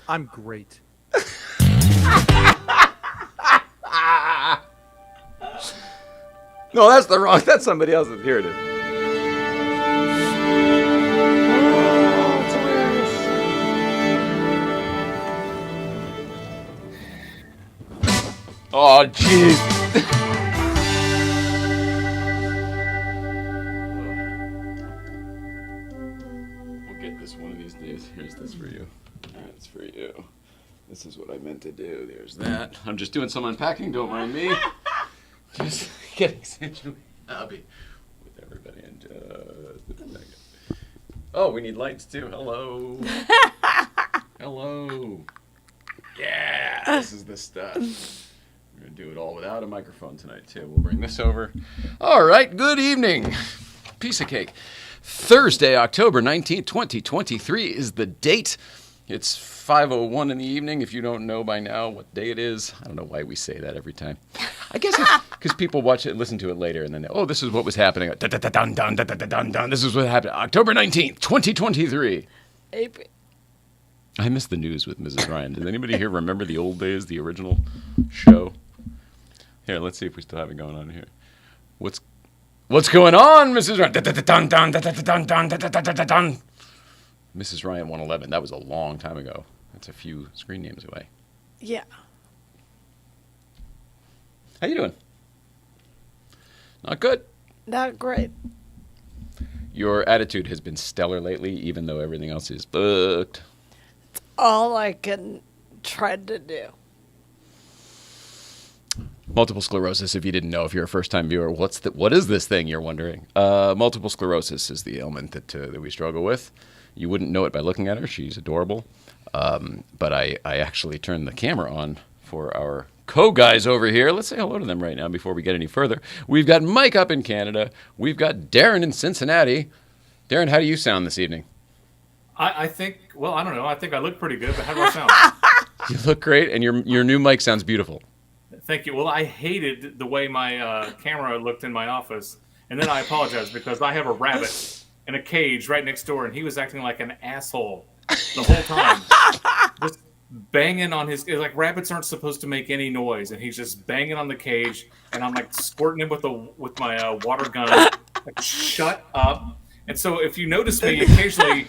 I'm great. No, that's the wrong. That's somebody else's. Here it is. Oh, jeez. We'll get this one of these days. Here's this for you. That's for you. This is what I meant to do. There's that. I'm just doing some unpacking. Don't mind me. Just getting essentially happy with everybody. And oh, we need lights too. Hello. Hello. Yeah, this is the stuff. We're going to do it all without a microphone tonight, too. We'll bring this over. All right, good evening. Piece of cake. Thursday, October 19th, 2023 is the date. It's 5:01 in the evening. If you don't know by now what day it is, I don't know why we say that every time. I guess it's because people watch it and listen to it later, and then, oh, this is what was happening. This is what happened. October 19th, 2023. April. I miss the news with Mrs. Ryan. Does anybody here remember the old days, the original show? Here, let's see if we still have it going on here. What's going on, Mrs. Ryan? Mrs. Ryan 111. That was a long time ago. That's a few screen names away. Yeah. How you doing? Not good? Not great. Your attitude has been stellar lately, even though everything else is booked. It's all I can try to do. Multiple sclerosis, if you didn't know, if you're a first-time viewer, what is this thing, you're wondering? Multiple sclerosis is the ailment that we struggle with. You wouldn't know it by looking at her. She's adorable. But I actually turned the camera on for our co-guys over here. Let's say hello to them right now before we get any further. We've got Mike up in Canada. We've got Darren in Cincinnati. Darren, how do you sound this evening? I think, well, I don't know. I think I look pretty good, but how do I sound? You look great, and your new mic sounds beautiful. Thank you. Well, I hated the way my camera looked in my office, and then I apologized because I have a rabbit in a cage right next door, and he was acting like an asshole the whole time. Just banging on his... Like, rabbits aren't supposed to make any noise, and he's just banging on the cage, and I'm, like, squirting him with my water gun. Like, shut up. And so if you notice me occasionally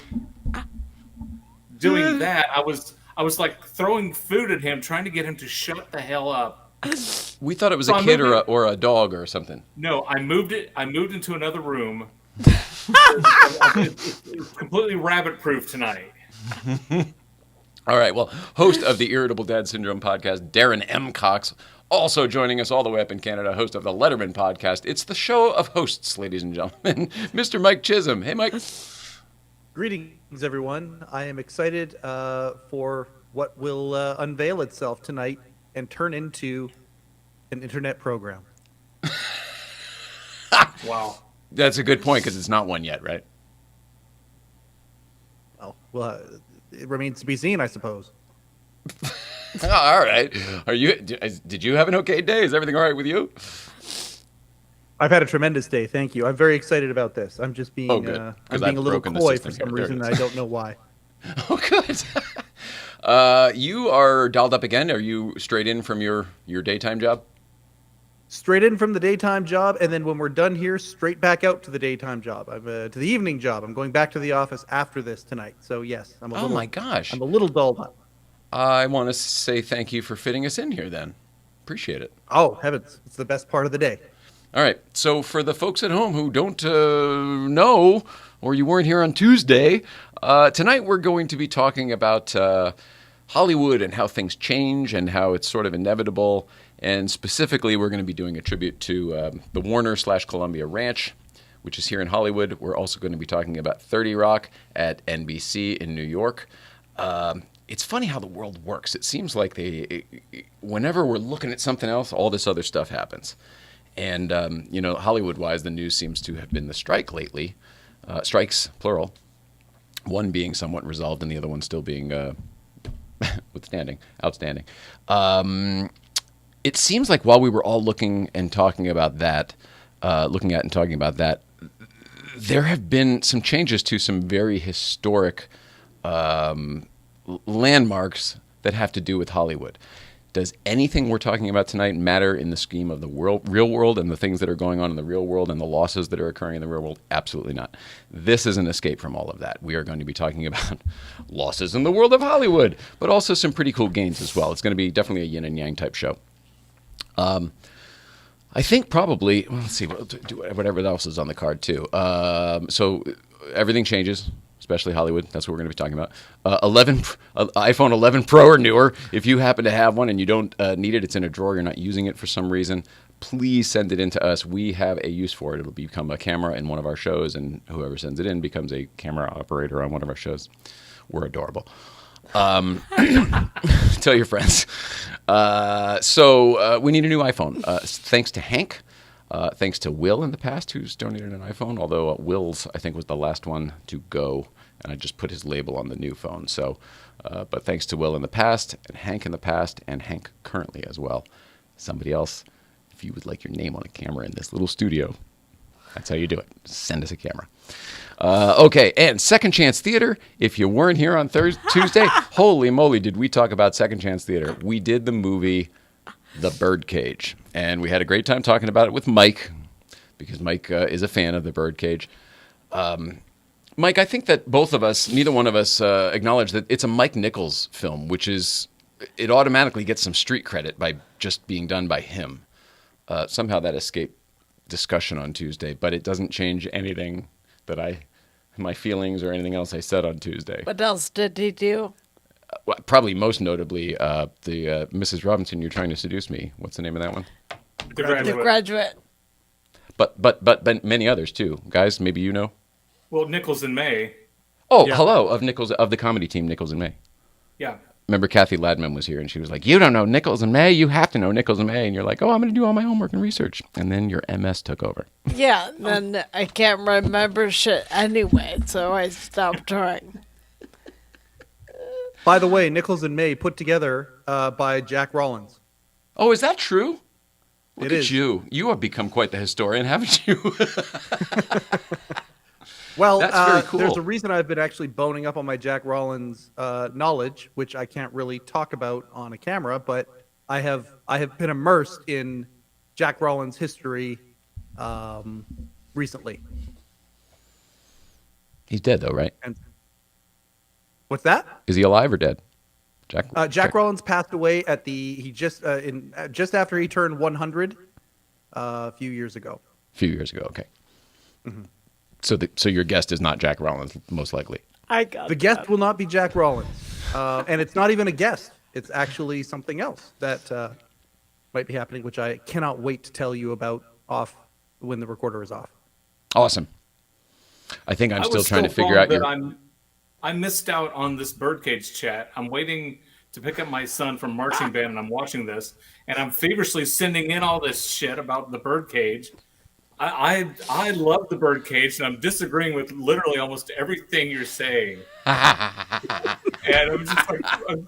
doing that, I was like throwing food at him, trying to get him to shut the hell up. We thought it was a kid or a dog or something. No, I moved into another room. It's completely rabbit-proof tonight. All right, well, host of the Irritable Dad Syndrome podcast, Darren M. Cox, also joining us all the way up in Canada, host of the Letterman podcast. It's the show of hosts, ladies and gentlemen, Mr. Mike Chisholm. Hey, Mike. Greetings, everyone. I am excited for what will unveil itself tonight and turn into an internet program. Wow. That's a good point, because it's not one yet, right? Well, it remains to be seen, I suppose. All right. Did you have an okay day? Is everything all right with you? I've had a tremendous day, thank you. I'm very excited about this. I'm just being, good. I'm 'Cause being I've a little broken the coy system for some here. There it reason, is. and I don't know why. Oh, good. You are dialed up again. Are you straight in from your daytime job? Straight in from the daytime job, and then when we're done here, straight back out to the daytime job. I'm to the evening job. I'm going back to the office after this tonight. So yes, I'm a little. Oh my gosh! I'm a little dulled up. I want to say thank you for fitting us in here. Then, appreciate it. Oh heavens, it's the best part of the day. All right. So for the folks at home who don't know, or you weren't here on Tuesday, tonight we're going to be talking about Hollywood and how things change and how it's sort of inevitable. And specifically, we're going to be doing a tribute to the Warner/Columbia Ranch, which is here in Hollywood. We're also going to be talking about 30 Rock at NBC in New York. It's funny how the world works. It seems like whenever we're looking at something else, all this other stuff happens. And, Hollywood-wise, the news seems to have been the strike lately. Strikes, plural. One being somewhat resolved and the other one still being outstanding. It seems like while we were all looking and talking about that, there have been some changes to some very historic landmarks that have to do with Hollywood. Does anything we're talking about tonight matter in the scheme of the real world and the things that are going on in the real world and the losses that are occurring in the real world? Absolutely not. This is an escape from all of that. We are going to be talking about losses in the world of Hollywood, but also some pretty cool gains as well. It's going to be definitely a yin and yang type show. I think probably, let's see, whatever else is on the card too. So everything changes. Especially Hollywood. That's what we're going to be talking about. iPhone 11 Pro or newer. If you happen to have one and you don't need it, it's in a drawer, you're not using it for some reason, please send it in to us. We have a use for it. It'll become a camera in one of our shows, and whoever sends it in becomes a camera operator on one of our shows. We're adorable. Tell your friends. So we need a new iPhone. Thanks to Hank. Thanks to Will in the past, who's donated an iPhone, although Will's, I think, was the last one to go, and I just put his label on the new phone. So, but thanks to Will in the past, and Hank in the past, and Hank currently as well. Somebody else, if you would like your name on a camera in this little studio, that's how you do it. Send us a camera. Okay, and Second Chance Theater. If you weren't here on Tuesday, holy moly, did we talk about Second Chance Theater. We did the movie The Birdcage, and we had a great time talking about it with Mike, because Mike is a fan of The Birdcage. Mike, I think that both of us, neither one of us, acknowledge that it's a Mike Nichols film, which is, it automatically gets some street credit by just being done by him. Somehow that escaped discussion on Tuesday, but it doesn't change anything that my feelings or anything else I said on Tuesday. What else did he do? Well, probably most notably, the Mrs. Robinson, You're Trying to Seduce Me. What's the name of that one? The Graduate. The Graduate. But many others too. Guys, maybe you know. Well, Nichols and May. Oh, Yeah. hello, of the comedy team, Nichols and May. Yeah. Remember Kathy Ladman was here, and she was like, "You don't know Nichols and May. You have to know Nichols and May." And you're like, "Oh, I'm going to do all my homework and research." And then your MS took over. Yeah, then I can't remember shit anyway, so I stopped trying. By the way, Nichols and May put together by Jack Rollins. Oh, is that true? Look It at is. you. You have become quite the historian, haven't you? Well, That's very cool. There's a reason I've been actually boning up on my Jack Rollins knowledge, which I can't really talk about on a camera, but I have been immersed in Jack Rollins' history recently. He's dead, though, right? And what's that? Is he alive or dead? Jack Rollins passed away at just after he turned 100 a few years ago. A few years ago, okay. Mm-hmm. So your guest is not Jack Rollins, most likely. I got The guest will not be Jack Rollins, and it's not even a guest. It's actually something else that might be happening, which I cannot wait to tell you about off when the recorder is off. Awesome. I think I'm I still was trying to so figure out bummed your... that I missed out on this Birdcage chat. I'm waiting to pick up my son from marching band, and I'm watching this, and I'm feverishly sending in all this shit about the Birdcage. I love the Birdcage, and I'm disagreeing with literally almost everything you're saying. And I'm just like,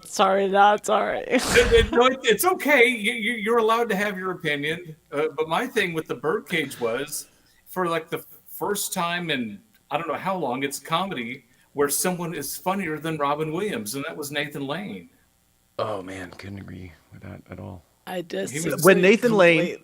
Sorry, that's all right. it's okay. You're allowed to have your opinion. But my thing with the Birdcage was, for like the first time in I don't know how long, it's comedy where someone is funnier than Robin Williams, and that was Nathan Lane. Oh, man, couldn't agree with that at all. I just When Nathan Lane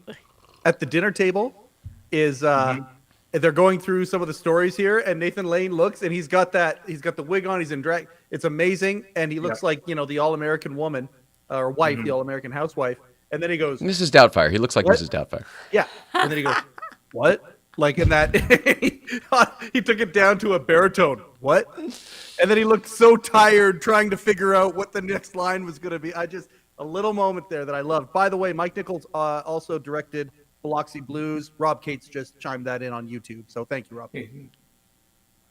at the dinner table is they're going through some of the stories here, and Nathan Lane looks, and he's got the wig on, he's in drag. It's amazing, and he looks like the All-American woman or wife, the All-American housewife. And then he goes, Mrs. Doubtfire. He looks like What? Mrs. Doubtfire. yeah, and then he goes, what? Like in that, he took it down to a baritone. What? And then he looked so tired trying to figure out what the next line was going to be. A little moment there that I loved. By the way, Mike Nichols also directed Biloxi Blues. Rob Cates just chimed that in on YouTube. So thank you, Rob. Matthew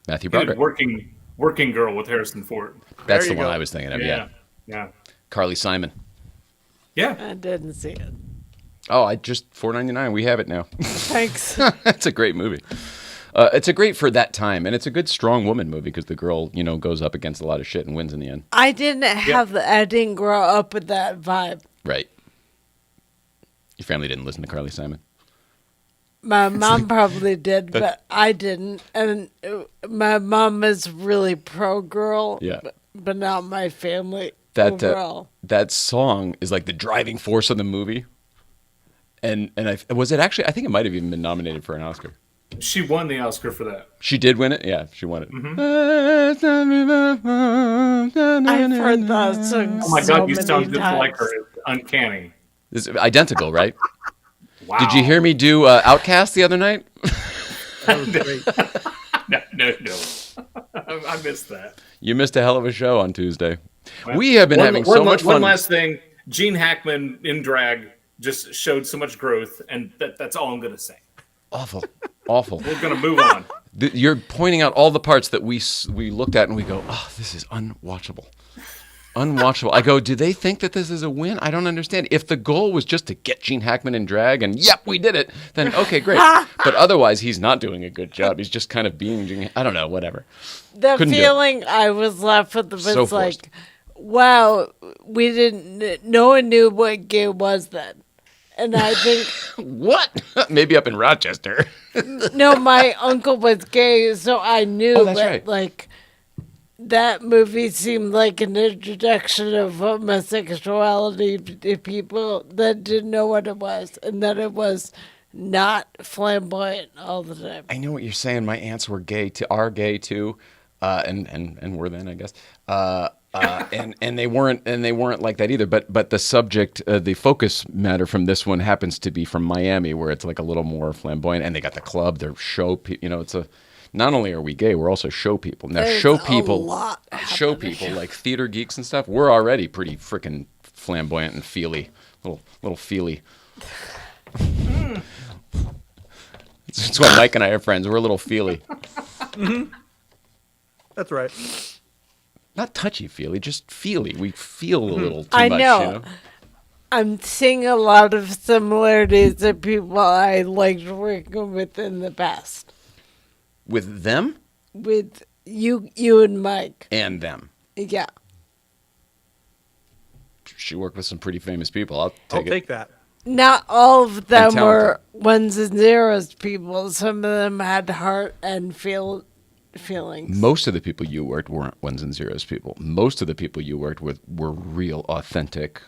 He did Broderick. Working Girl with Harrison Ford. That's There the you one go. I was thinking of, yeah. Yeah. Carly Simon. Yeah. I didn't see it. Oh, I just $4.99. We have it now. Thanks. That's a great movie. It's a great for that time, and it's a good strong woman movie because the girl, goes up against a lot of shit and wins in the end. I didn't grow up with that vibe. Right. Your family didn't listen to Carly Simon. My mom probably did, but I didn't. And my mom is really pro girl. Yeah. but not my family That overall. that song is like the driving force of the movie. And was it actually? I think it might have even been nominated for an Oscar. She won the Oscar for that. She did win it. Yeah, she won it. I've heard that song Oh my so God, you many sound just times. like her. It's uncanny. It's identical, right? Wow. Did you hear me do Outcast the other night? That was great. No. I missed that. You missed a hell of a show on Tuesday. Well, We have been having so much fun. One last thing. Gene Hackman in drag just showed so much growth, and that's all I'm going to say. Awful. We're going to move on. You're pointing out all the parts that we looked at and we go, oh, this is unwatchable. Unwatchable. I go, do they think that this is a win? I don't understand. If the goal was just to get Gene Hackman in drag and, yep, we did it, then okay, great. But otherwise, he's not doing a good job. He's just kind of being Gene. I don't know, whatever. The Couldn't do it. feeling I was left with was So forced. like, wow, no one knew what gay was then. And I think, What? Maybe up in Rochester. no, my uncle was gay, so I knew. Oh, that's but, right. like, that movie seemed like an introduction of homosexuality to people that didn't know what it was, and that it was not flamboyant all the time. I know what you're saying. My aunts were are gay too, and were then, I guess. And they weren't like that either. But the subject, the focus matter from this one happens to be from Miami, where it's like a little more flamboyant, and they got the club, their show. It's a. Not only are we gay, we're also show people. Now, There's show a people, lot show happening. people like theater geeks and stuff. We're already pretty freaking flamboyant and feely, little feely. That's why Mike and I are friends. We're a little feely. That's right. Not touchy-feely, just feely. We feel a little too I much, know. you know? I'm seeing a lot of similarities to people I liked working with in the past. With them With you and Mike. and them. Yeah. She worked with some pretty famous people. I'll I'll take it. take that. Not all of them talented. were ones and zeros people. Some of them had heart and feelings. Most of the people you worked weren't ones and zeros people. Most of the people you worked with were real, authentic,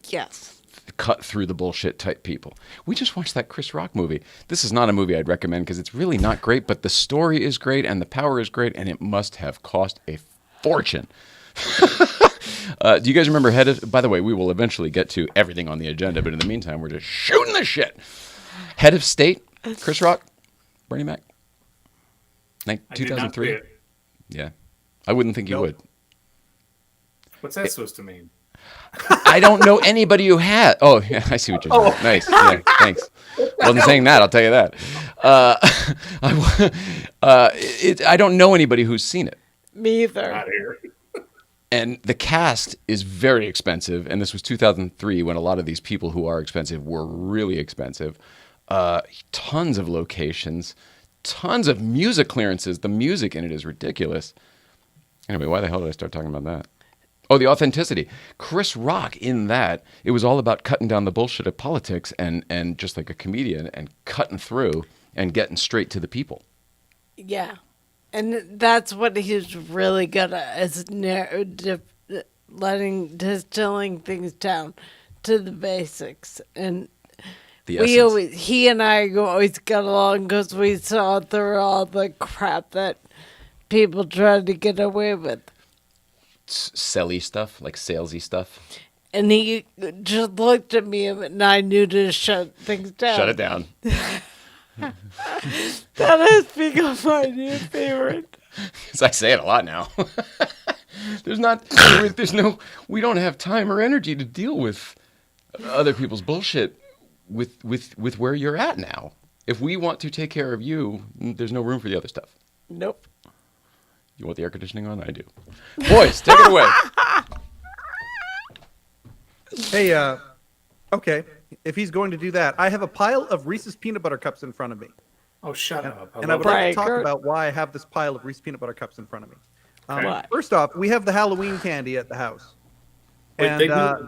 Yes. cut through the bullshit type people. We just watched that Chris Rock movie. This is not a movie I'd recommend because it's really not great, but the story is great and the power is great, and it must have cost a fortune. Do you guys remember by the way, we will eventually get to everything on the agenda, but in the meantime, we're just shooting the shit. Head of State, Chris Rock, Bernie Mac. I did not see 2003. it. Yeah. I wouldn't think you Nope. would. What's that supposed to mean? I don't know anybody who had. Oh, yeah, I see what you're saying. Nice. Yeah, thanks. Wasn't saying that, I'll tell you that. I don't know anybody who's seen it. Me either. Out here. And the cast is very expensive. And this was 2003 when a lot of these people who are expensive were really expensive. Tons of locations, tons of music clearances. The music in it is ridiculous. Anyway, why the hell did I start talking about that? Oh, the authenticity. Chris Rock in that, it was all about cutting down the bullshit of politics and just like a comedian and cutting through and getting straight to the people. Yeah. And that's what he's really good at, is distilling things down to the basics. And The we essence. he and I always got along because we saw through all the crap that people tried to get away with. Selly stuff, like salesy stuff. And he just looked at me and I knew to shut things down. Shut it down. That has become my new favorite. Because I say it a lot now. We don't have time or energy to deal with other people's bullshit with where you're at now. If we want to take care of you, there's no room for the other stuff. Nope. You want the air conditioning on? I do. Boys, take it away. Hey, okay. If he's going to do that, I have a pile of Reese's peanut butter cups in front of me. Oh, shut up. And I would it. like to talk Breaker. about why I have this pile of Reese's peanut butter cups in front of me. Why? First off, we have the Halloween candy at the house. Wait, And,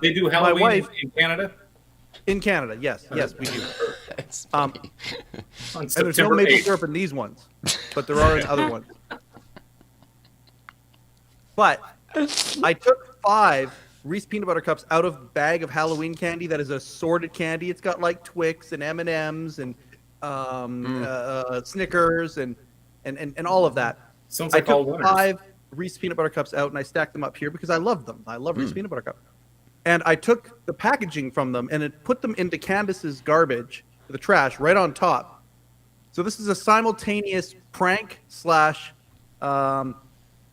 they do my Halloween wife- in Canada? In Canada, yes, we do. It's Um, On and there's no September maple 8th. syrup in these ones, but there are in other ones. But I took 5 Reese peanut butter cups out of bag of Halloween candy that is assorted candy. It's got like Twix and M&Ms and Snickers and all of that. Sounds I like all took winners. 5 Reese peanut butter cups out and I stacked them up here because I love them. I love Reese peanut butter cups. And I took the packaging from them and put them into Candace's garbage, the trash, right on top. So this is a simultaneous prank /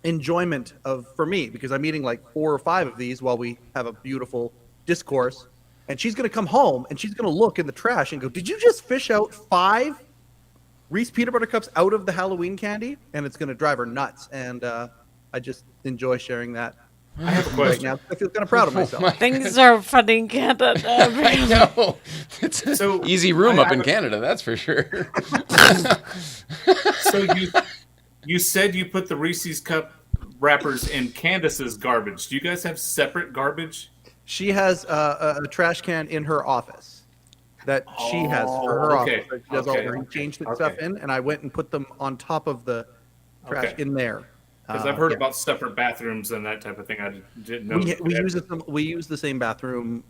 enjoyment for me because I'm eating like 4 or 5 of these while we have a beautiful discourse. And she's going to come home and she's going to look in the trash and go, "Did you just fish out 5 Reese peanut butter cups out of the Halloween candy?" And it's going to drive her nuts. And I just enjoy sharing that. I have a Right question. now, I feel kind of proud of myself. Things are funny in Canada. I know. It's an So, easy room I up in have a- Canada, that's for sure. So you said you put the Reese's cup wrappers in Candace's garbage. Do you guys have separate garbage? She has a trash can in her office that she has for her okay. office. That she does all Okay. her changed stuff in, and I went and put them on top of the trash Okay. in there. Because I've heard Yeah. about separate bathrooms and that type of thing. I didn't know. We use the same bathroom,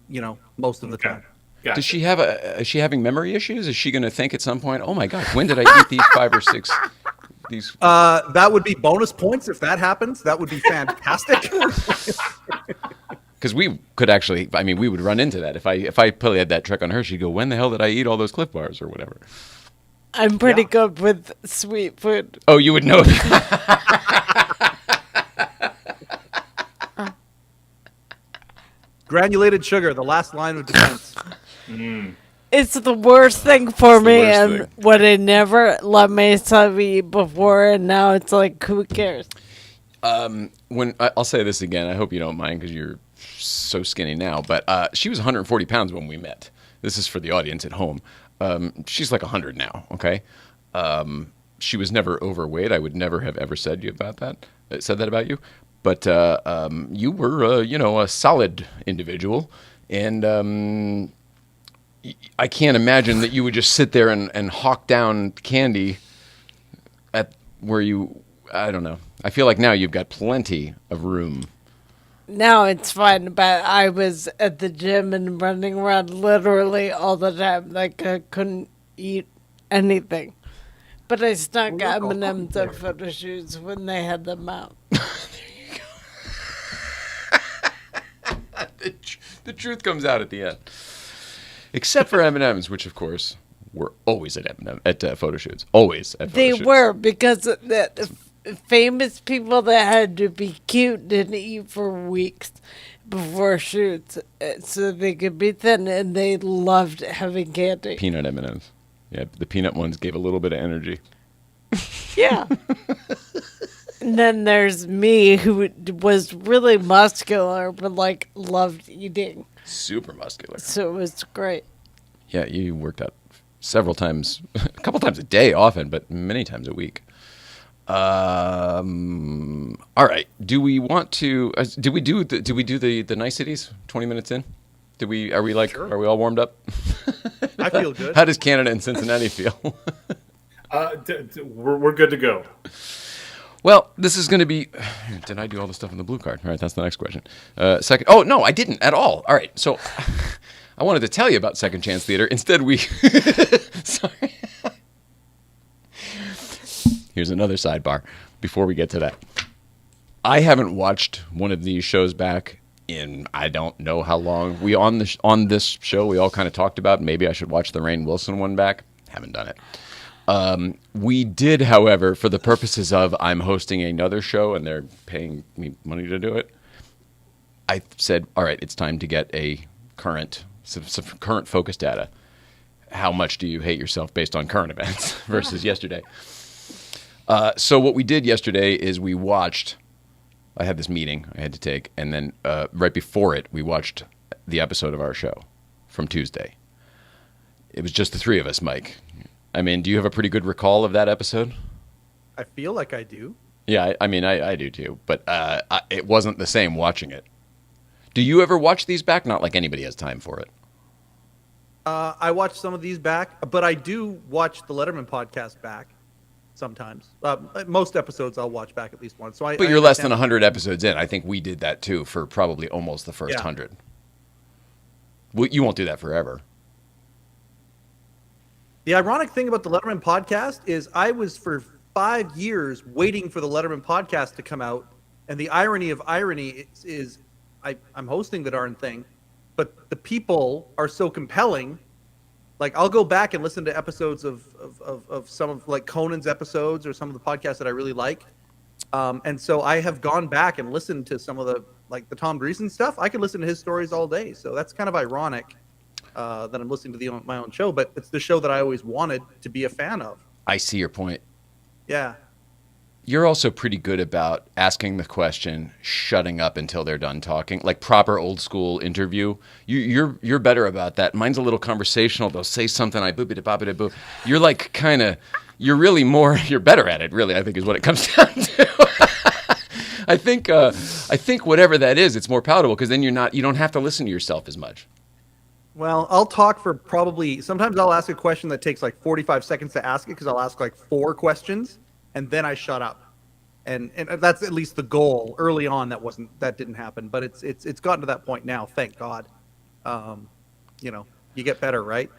most of the time. Gotcha. Does she have is she having memory issues? Is she going to think at some point, "Oh my God, when did I eat these 5 or 6 these?" That would be bonus points if that happens. That would be fantastic. Because we could actually, we would run into that if I played that trick on her. She'd go, "When the hell did I eat all those Cliff Bars or whatever?" I'm pretty Yeah. good with sweet food. Oh, you would know. Granulated sugar, the last line of defense. It's the worst thing for the me, worst and thing. what I never let myself eat before, and now it's like, who cares? When I'll say this again, I hope you don't mind because you're so skinny now. But she was 140 pounds when we met. This is for the audience at home. She's like 100 now. Okay. She was never overweight. I would never have ever said that about you. But you were, a solid individual, and I can't imagine that you would just sit there and hawk down candy at where you. I don't know. I feel like now you've got plenty of room. Now it's fine, but I was at the gym and running around literally all the time. Like, I couldn't eat anything. But I snuck Well, look, M&M's at photo shoots when they had them out. The truth comes out at the end, except for M&M's, which of course were always at photo shoots. Always at photo They shoots. were, because the famous people that had to be cute didn't eat for weeks before shoots so they could be thin, and they loved having candy. Peanut M&M's. Yeah, the peanut ones gave a little bit of energy. Yeah. And then there's me, who was really muscular but like loved eating, Super muscular. so it was great. Yeah, you worked out several times, a couple times a day, often, but many times a week. All right. Do we want to? Do we do the niceties? 20 minutes in. Are we Sure. Are we all warmed up? I feel good. How does Canada and Cincinnati feel? We're good to go. Well, this is going to be. Did I do all the stuff on the blue card? All right, that's the next question. Second. Oh no, I didn't at all. All right, so I wanted to tell you about Second Chance Theater. Instead, we. Sorry. Here's another sidebar. Before we get to that, I haven't watched one of these shows back in I don't know how long. We on this show we all kind of talked about maybe I should watch the Rainn Wilson one back. Haven't done it. We did, however, for the purposes of I'm hosting another show and they're paying me money to do it, I said, all right, it's time to get some current focus data. How much do you hate yourself based on current events versus yesterday? So what we did yesterday is we watched, I had this meeting I had to take, and then right before it, we watched the episode of our show from Tuesday. It was just the three of us, Mike. I mean, do you have a pretty good recall of that episode? I feel like I do. Yeah, I do too, but it wasn't the same watching it. Do you ever watch these back? Not like anybody has time for it. I watched some of these back, but I do watch the Letterman podcast back. sometimes. Most episodes I'll watch back at least once. So But you're less than 100 episodes in. I think we did that too for probably almost the first 100. Well, you won't do that forever. The ironic thing about the Letterman podcast is I was for 5 years waiting for the Letterman podcast to come out, and the irony of irony is I'm hosting the darn thing, but the people are so compelling. Like, I'll go back and listen to episodes of some of like Conan's episodes or some of the podcasts that I really like. And so I have gone back and listened to some of the Tom Greason stuff. I could listen to his stories all day. So that's kind of ironic that I'm listening to my own show, but it's the show that I always wanted to be a fan of. I see your point. Yeah. You're also pretty good about asking the question, shutting up until they're done talking, like proper old school interview. You're better about that. Mine's a little conversational. They'll say something, I boop-a-da-bop-a-da-boo. You're like you're really more, you're better at it, really, I think is what it comes down to. I think whatever that is, it's more palatable because then you don't have to listen to yourself as much. Well, I'll talk for sometimes I'll ask a question that takes like 45 seconds to ask it because I'll ask like 4 questions. And then I shut up, and that's at least the goal. Early on, that didn't happen, but it's gotten to that point now. Thank God. You get better, right?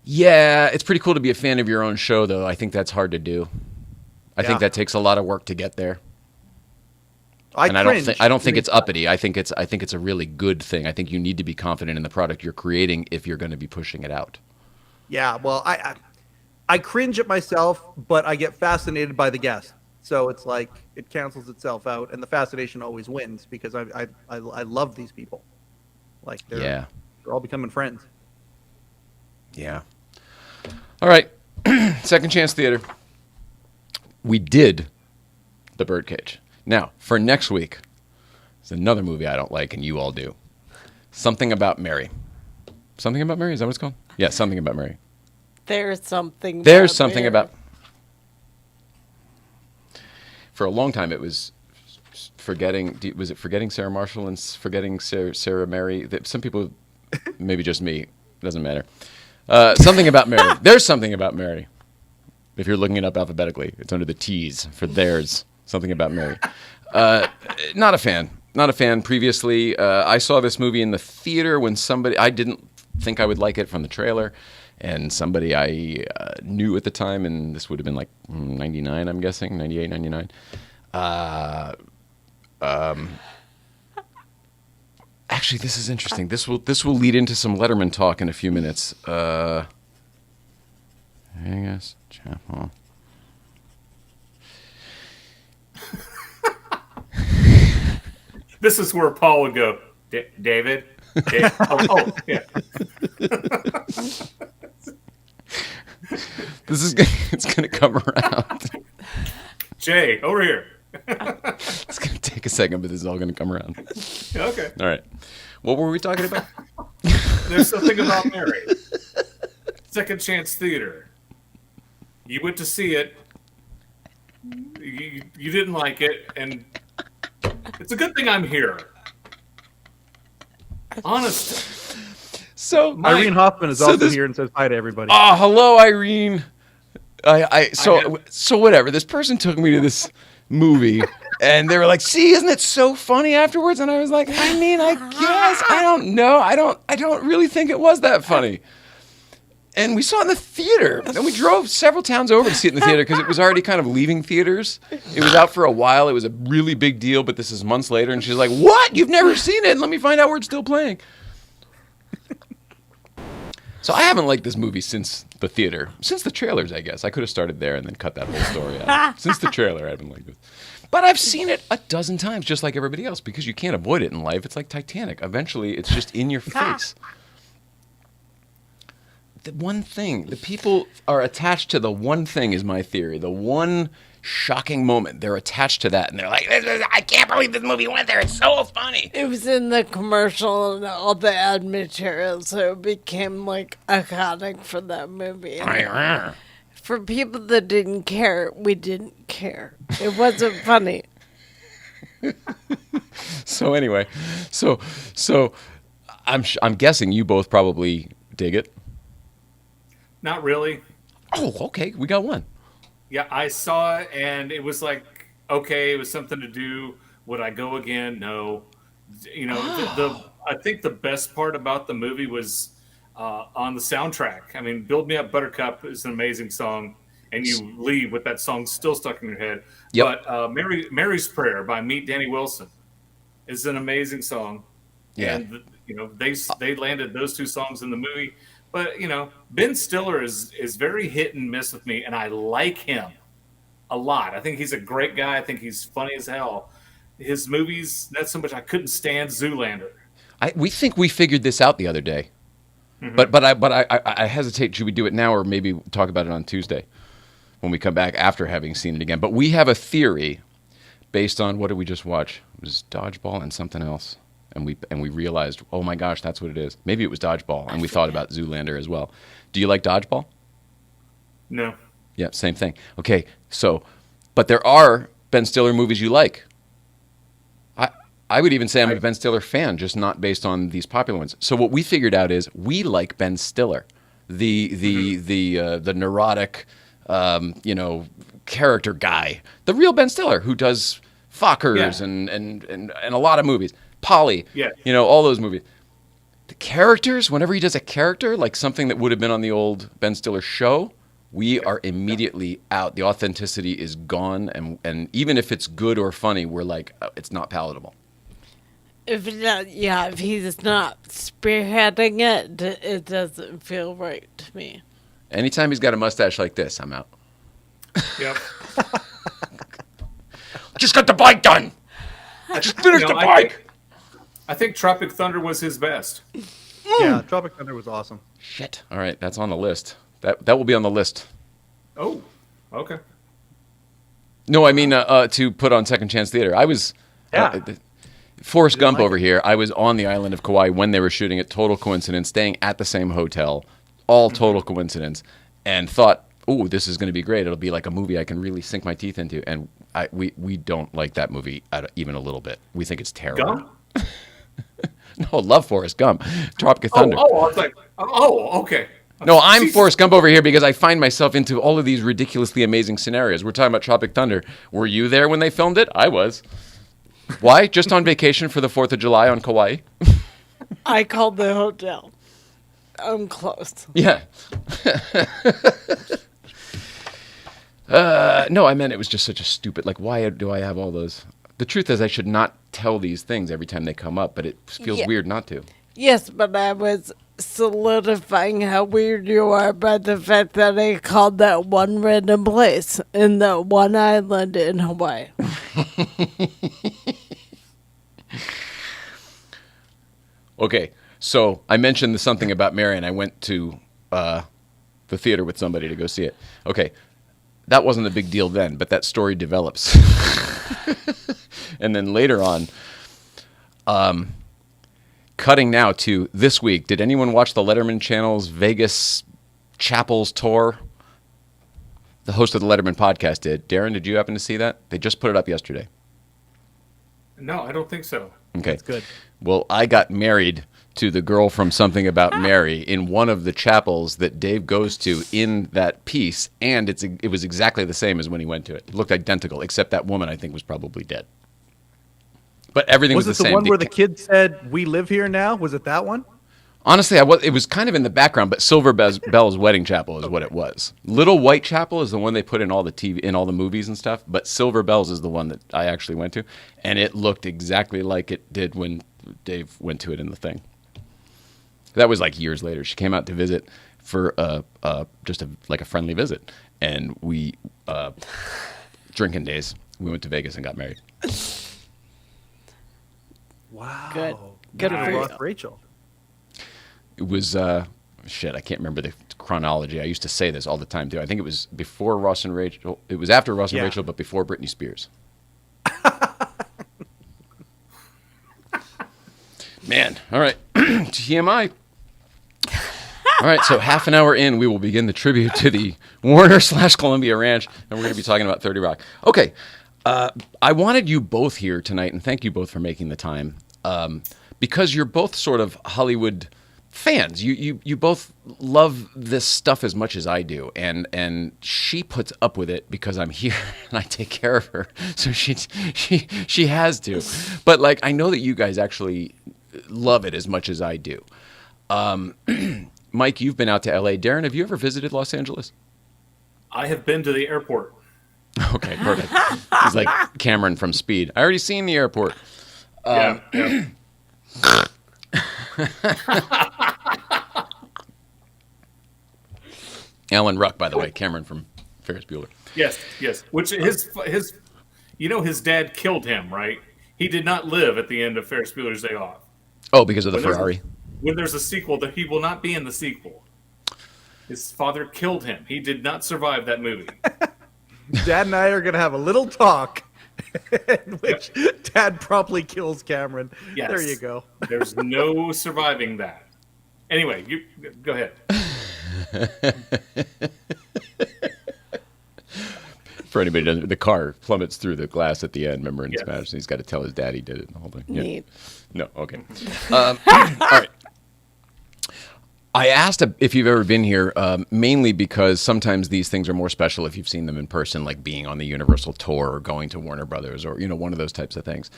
Yeah, it's pretty cool to be a fan of your own show, though. I think that's hard to do. I think that takes a lot of work to get there. I don't think it's uppity. I think it's a really good thing. I think you need to be confident in the product you're creating if you're going to be pushing it out. Yeah, well, I cringe at myself, but I get fascinated by the guest. So it's like it cancels itself out, and the fascination always wins because I love these people. Like they're all becoming friends. Yeah. All right. Second Chance Theater. We did The Birdcage. Now, for next week, it's another movie I don't like, and you all do. Something About Mary. Something About Mary? Is that what it's called? Yeah, Something About Mary. There's something about. For a long time, it was forgetting. Was it Forgetting Sarah Marshall and Forgetting Sarah Mary? Some people, maybe just me, doesn't matter. Something About Mary. There's Something About Mary. If you're looking it up alphabetically, it's under the T's for There's Something About Mary. Not a fan. Not a fan. Previously, I saw this movie in the theater when I didn't think I would like it from the trailer. And somebody I knew at the time, and this would have been like 99, I'm guessing, 98, 99. Actually, this is interesting. This will lead into some Letterman talk in a few minutes. I guess Chapel. This is where Paul would go, David. Yeah. It's gonna come around. Jay, over here. It's gonna take a second, but this is all gonna come around. Okay. All right. What were we talking about? There's Something About Mary. Second Chance Theater. You went to see it. You didn't like it, and it's a good thing I'm here. Honest. So Irene Hoffman is also here and says hi to everybody. Oh, hello, Irene. So whatever. This person took me to this movie, and they were like, "See, isn't it so funny afterwards?" And I was like, "I mean, I guess. I don't know. I don't really think it was that funny." And we saw it in the theater. And we drove several towns over to see it in the theater because it was already kind of leaving theaters. It was out for a while. It was a really big deal, but this is months later. And she's like, "What? You've never seen it? Let me find out where it's still playing." So I haven't liked this movie since the theater. Since the trailers, I guess. I could have started there and then cut that whole story out. Since the trailer, I haven't liked it. But I've seen it a dozen times, just like everybody else, because you can't avoid it in life. It's like Titanic. Eventually, it's just in your face. The one thing, the people are attached to the one thing is my theory. The one shocking moment, they're attached to that, and they're like, "I can't believe this movie went there. It's so funny." It was in the commercial and all the ad material, so it became like iconic for that movie. And for people that didn't care, we didn't care. It wasn't funny. So anyway, so I'm guessing you both probably dig it. Not really. Oh, okay. We got one. Yeah, I saw it, and it was like, okay, it was something to do. Would I go again? No. You know, the I think the best part about the movie was on the soundtrack. I mean, "Build Me Up, Buttercup" is an amazing song, and you leave with that song still stuck in your head. Yep. But "Mary's Prayer" by Meet Danny Wilson is an amazing song, Yeah. and you know they landed those two songs in the movie. But you know, Ben Stiller is very hit and miss with me, and I like him a lot. I think he's a great guy. I think he's funny as hell. His movies, not so much. I couldn't stand Zoolander. We think we figured this out the other day, but I hesitate. Should we do it now, or maybe talk about it on Tuesday when we come back after having seen it again? But we have a theory based on what did we just watch? It was Dodgeball and something else, and we realized, oh my gosh, that's what it is. Maybe it was Dodgeball, and we thought about Zoolander as well. Do you like Dodgeball? No. Yeah, same thing. Okay, so, but there are Ben Stiller movies you like. I would even say I'm a Ben Stiller fan, just not based on these popular ones. So what we figured out is we like Ben Stiller, the neurotic, character guy, the real Ben Stiller who does Fockers and a lot of movies, Polly, all those movies. The characters, whenever he does a character like something that would have been on the old Ben Stiller show, we are immediately out. The authenticity is gone, and even if it's good or funny, we're like, it's not palatable. If he's not spearheading it, it doesn't feel right to me. Anytime he's got a mustache like this, I'm out. Yep. Just got the bike done. Just finished the bike. I think Tropic Thunder was his best. Yeah, Tropic Thunder was awesome. Shit. All right, that's on the list. That will be on the list. Oh, okay. No, I mean to put on Second Chance Theater. I was Forrest Gump over here. I was on the island of Kauai when they were shooting it. Total coincidence. Staying at the same hotel. All total coincidence. And thought, oh, this is going to be great. It'll be like a movie I can really sink my teeth into. And we don't like that movie even a little bit. We think it's terrible. Gump? No, love Forrest Gump. Tropic Thunder. I was like, okay. No, I'm Forrest Gump over here because I find myself into all of these ridiculously amazing scenarios. We're talking about Tropic Thunder. Were you there when they filmed it? I was. Why? Just on vacation for the 4th of July on Kauai? I called the hotel. I'm close. Yeah. No, I meant it was just such a stupid, like, why do I have all those? The truth is I should not tell these things every time they come up, but it feels weird not to. Yes, but I was solidifying how weird you are by the fact that I called that one random place in that one island in Hawaii. Okay, so I mentioned something about Mary, and I went to the theater with somebody to go see it. Okay, that wasn't a big deal then, but that story develops. And then later on, cutting now to this week. Did anyone watch the Letterman Channel's Vegas Chapels tour? The host of the Letterman podcast did. Darren, did you happen to see that? They just put it up yesterday. No, I don't think so. Okay. That's good. Well, I got married to the girl from Something About Mary in one of the chapels that Dave goes to in that piece, and it was exactly the same as when he went to it. It looked identical, except that woman I think was probably dead. But everything was the same. Was it the one where the kid said, "We live here now"? Was it that one? Honestly, it was kind of in the background, but Silver Bell's Wedding Chapel is what it was. Little White Chapel is the one they put in all the TV, in all the movies and stuff, but Silver Bell's is the one that I actually went to, and it looked exactly like it did when Dave went to it in the thing. That was like years later. She came out to visit for just a friendly visit, and we drinking days. We went to Vegas and got married. Wow. Good I for you. lost Rachel. It was shit. I can't remember the chronology. I used to say this all the time too. I think it was before Ross and Rachel. It was after Ross and Rachel, but before Britney Spears. Man, all right. TMI. All right, so half an hour in, we will begin the tribute to the Warner/Columbia Ranch, and we're going to be talking about 30 Rock. Okay, I wanted you both here tonight, and thank you both for making the time, because you're both sort of Hollywood fans. You both love this stuff as much as I do, and she puts up with it because I'm here and I take care of her. So she has to. But like, I know that you guys actually love it as much as I do. Mike, you've been out to LA. Darren, have you ever visited Los Angeles? I have been to the airport. Okay, perfect. He's like Cameron from Speed. I already seen the airport. Yeah. Alan Ruck, by the way, Cameron from Ferris Bueller. Yes. Which his dad killed him, right? He did not live at the end of Ferris Bueller's Day Off. Oh, because of the Ferrari. When there's a sequel, that he will not be in the sequel. His father killed him. He did not survive that movie. Dad and I are going to have a little talk in which Dad promptly kills Cameron. Yes. There you go. There's no surviving that. Anyway, you go ahead. For anybody who doesn't, the car plummets through the glass at the end. Remember in Yes. Smash, he's got to tell his dad he did it. The whole thing. Yeah. Neat. No, okay. All right. I asked if you've ever been here, mainly because sometimes these things are more special if you've seen them in person, like being on the Universal tour or going to Warner Brothers or one of those types of things.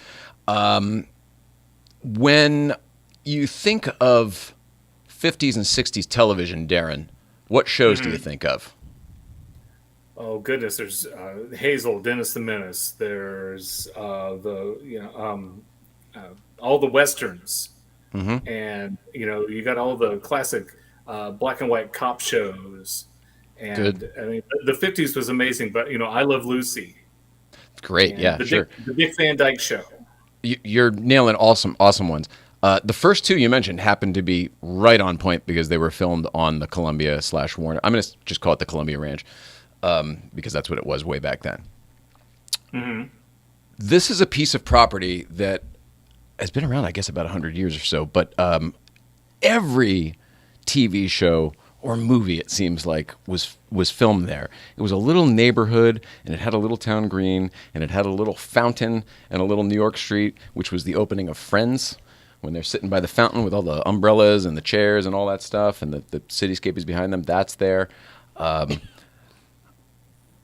When you think of 50s and 60s television, Darren, what shows do you think of? Oh goodness, there's Hazel, Dennis the Menace. There's all the westerns, and you got all the classic black and white cop shows. And Good. I mean, the '50s was amazing, but I Love Lucy. Great, And yeah, the sure. the Dick Van Dyke Show. You're nailing awesome ones. The first two you mentioned happened to be right on point because they were filmed on the Columbia/Warner. I'm going to just call it the Columbia Ranch because that's what it was way back then. Mm-hmm. This is a piece of property that has been around, I guess, about 100 years or so. But every TV show or movie, it seems like, was filmed there. It was a little neighborhood, and it had a little town green, and it had a little fountain and a little New York street, which was the opening of Friends, when they're sitting by the fountain with all the umbrellas and the chairs and all that stuff, and the cityscape is behind them. That's there.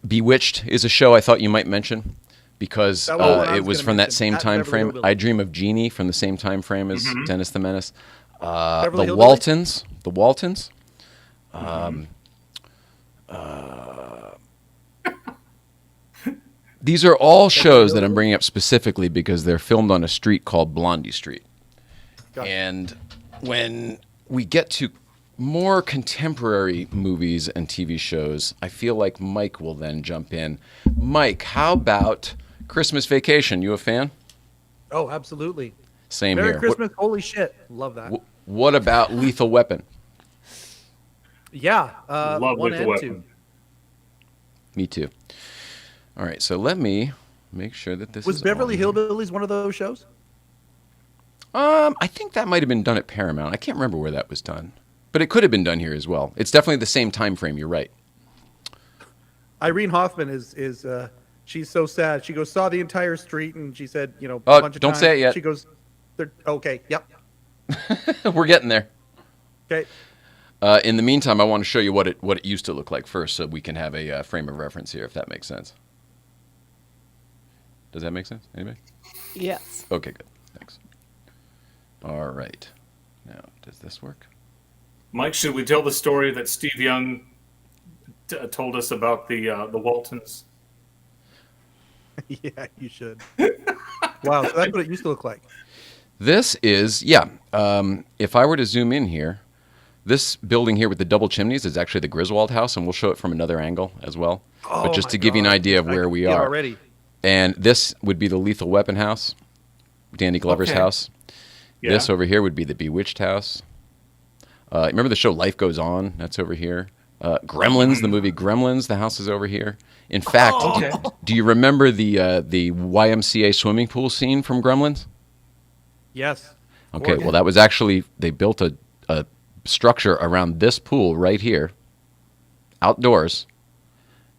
Bewitched is a show I thought you might mention because it was from that same time frame. I Dream of Jeannie from the same time frame as Dennis the Menace. The Waltons. These are all shows that I'm bringing up specifically because they're filmed on a street called Blondie Street. And when we get to more contemporary movies and TV shows, I feel like Mike will then jump in. Mike, how about Christmas Vacation? You a fan? Oh, absolutely. Same Merry here. Christmas. Holy shit. Love that. What about Lethal Weapon? Yeah. Love 1 Lethal and 2. Weapon. Me too. All right, so let me make sure that this Was is Beverly on here. Hillbillies one of those shows? I think that might have been done at Paramount. I can't remember where that was done. But it could have been done here as well. It's definitely the same time frame, you're right. Irene Hoffman is she's so sad. She goes, saw the entire street, and she said, a Oh, bunch of don't times. say it yet. She goes, okay, yep, We're getting there. okay. In the meantime, I want to show you what it used to look like first so we can have a frame of reference here, if that makes sense. Does that make sense? Anybody? Yes. Okay, good. Thanks. All right. Now, does this work? Mike, should we tell the story that Steve Young told us about the Waltons? Yeah, you should. Wow, so that's what it used to look like. This is, if I were to zoom in here, this building here with the double chimneys is actually the Griswold house, and we'll show it from another angle as well. But just my to give you an God. idea of I where can we see it are. already. And this would be the Lethal Weapon house, Danny Glover's Okay. house. Yeah. This over here would be the Bewitched house. Remember the show Life Goes On? That's over here. Gremlins, the movie Gremlins, the house is over here. In fact, okay. do you remember the YMCA swimming pool scene from Gremlins? Yes. Okay, Gorgeous. well, that was actually, they built a structure around this pool right here, outdoors,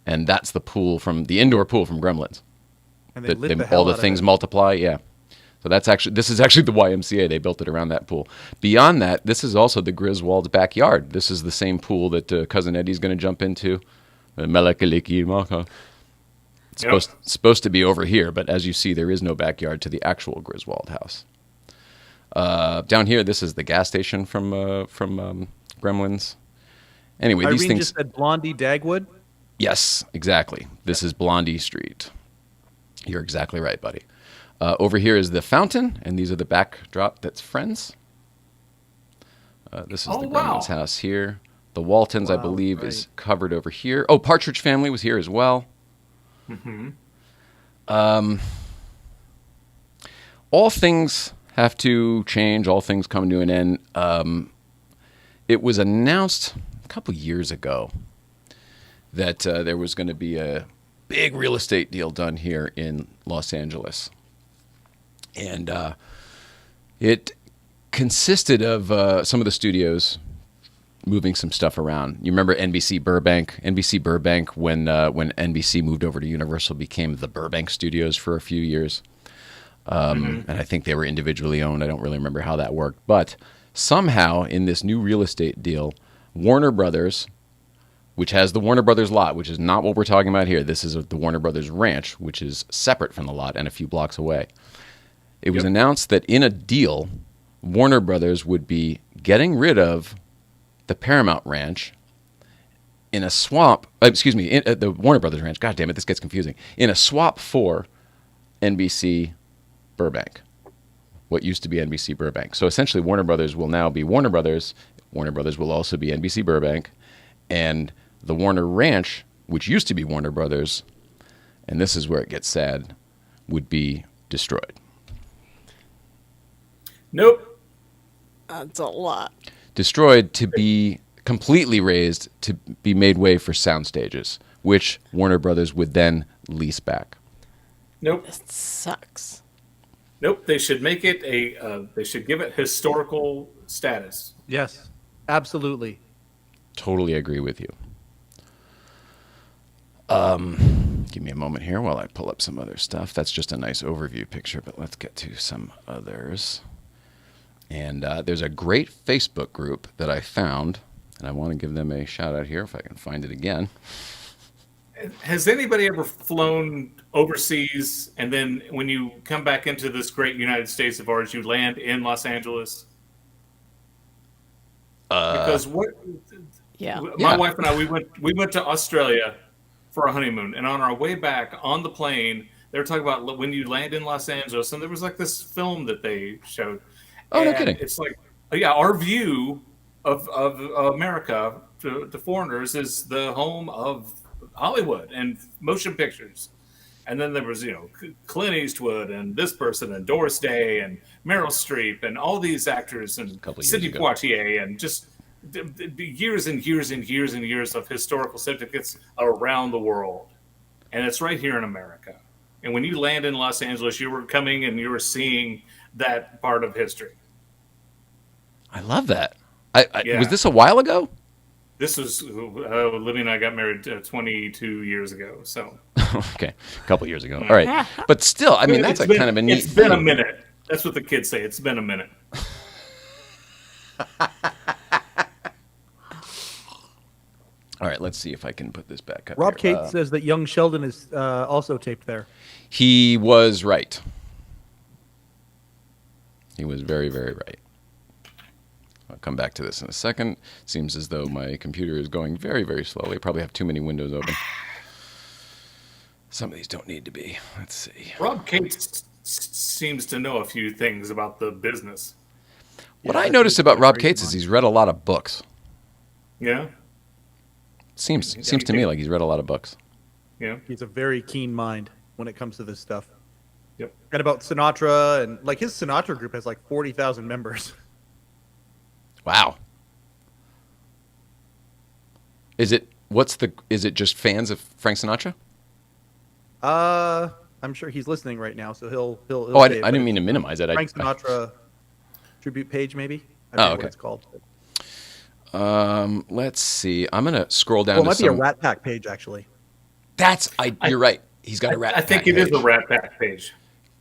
and that's the pool the indoor pool from Gremlins. And they lit the All hell the out of things it. multiply, yeah. So this is actually the YMCA. They built it around that pool. Beyond that, this is also the Griswold's backyard. This is the same pool that Cousin Eddie's going to jump into. It's supposed to be over here, but as you see, there is no backyard to the actual Griswold house. Down here, this is the gas station from Gremlins. Anyway, Irene these things. just said Blondie Dagwood. Yes, exactly. This is Blondie Street. You're exactly right, buddy. Over here is the fountain, and these are the backdrop that's Friends. This is the Gremlins house here. The Waltons, I believe, is covered over here. Oh, Partridge Family was here as well. Mm-hmm. All things have to change. All things come to an end. It was announced a couple years ago that there was going to be a big real estate deal done here in Los Angeles. And it consisted of some of the studios moving some stuff around. You remember NBC Burbank? NBC Burbank, when NBC moved over to Universal, became the Burbank Studios for a few years. And I think they were individually owned. I don't really remember how that worked. But somehow in this new real estate deal, Warner Brothers, which has the Warner Brothers lot, which is not what we're talking about here. This is the Warner Brothers ranch, which is separate from the lot and a few blocks away. It was announced that in a deal, Warner Brothers would be getting rid of the Paramount Ranch in a swap. The Warner Brothers Ranch. God damn it, this gets confusing. In a swap for NBC Burbank, what used to be NBC Burbank. So essentially, Warner Brothers will now be Warner Brothers. Warner Brothers will also be NBC Burbank, and the Warner Ranch, which used to be Warner Brothers, and this is where it gets sad, would be destroyed. Nope. That's a lot. Destroyed to be completely razed to be made way for sound stages, which Warner Brothers would then lease back. Nope. It sucks. Nope. They should make it they should give it historical status. Yes, absolutely. Totally agree with you. Give me a moment here while I pull up some other stuff. That's just a nice overview picture, but let's get to some others. And there's a great Facebook group that I found, and I want to give them a shout out here if I can find it again. Has anybody ever flown overseas and then when you come back into this great United States of ours, you land in Los Angeles? Because my wife and I, we went to Australia for a honeymoon, and on our way back on the plane, they were talking about when you land in Los Angeles, and there was like this film that they showed. Oh, and no kidding. It's like, our view of America to foreigners is the home of Hollywood and motion pictures. And then there was, Clint Eastwood and this person and Doris Day and Meryl Streep and all these actors and Sidney Poitier and just years and years and years and years of historical certificates around the world. And it's right here in America. And when you land in Los Angeles, you were coming and you were seeing that part of history. I love that. Was this a while ago? This was Libby and I got married 22 years ago. So okay, a couple years ago. All right, but still, I mean, that's kind of a neat. It's been a minute. That's what the kids say. It's been a minute. All right, let's see if I can put this back up. Rob here. Cates says that Young Sheldon is also taped there. He was right. He was very, very right. I'll come back to this in a second. Seems as though my computer is going very, very slowly. I probably have too many windows open. Some of these don't need to be. Let's see. Rob Cates seems to know a few things about the business. What I noticed about Rob Cates is he's read a lot of books. Yeah? Seems to me like he's read a lot of books. Yeah. He's a very keen mind when it comes to this stuff. Yep. And about Sinatra, and like his Sinatra group has like 40,000 members. Wow. Is it just fans of Frank Sinatra? I'm sure he's listening right now, so he'll Oh, I didn't mean to minimize it. Frank Sinatra tribute page, maybe. I don't know what it's called. Let's see. I'm gonna scroll down. Well, it might be a Rat Pack page, actually. You're right. He's got a Rat Pack. I think it is a Rat Pack page.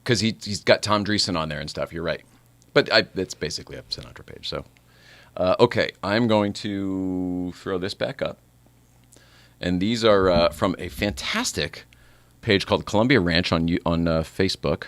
because he's got Tom Dreesen on there and stuff. You're right, but it's basically a Sinatra page. So, okay, I'm going to throw this back up, and these are from a fantastic page called Columbia Ranch on Facebook,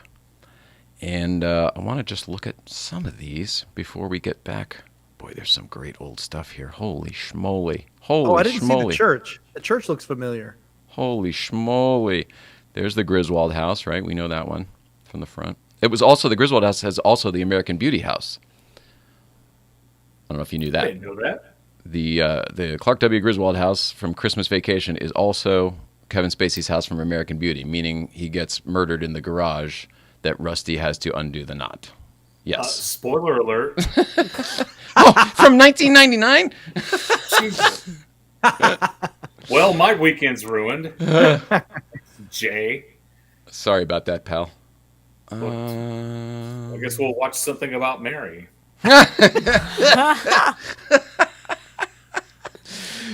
and I want to just look at some of these before we get back. Boy, there's some great old stuff here. Holy schmoly! Holy I didn't schmoly. see the church. The church looks familiar. Holy schmoly. There's the Griswold house, right? We know that one from the front. It was also, the Griswold house has also the American Beauty house. I don't know if you knew that. I didn't know that. The Clark W. Griswold house from Christmas Vacation is also Kevin Spacey's house from American Beauty, meaning he gets murdered in the garage that Rusty has to undo the knot. Yes. Spoiler alert. Oh, from 1999? Jesus. Well, my weekend's ruined. Jay. Sorry about that, pal. I guess we'll watch something about Mary.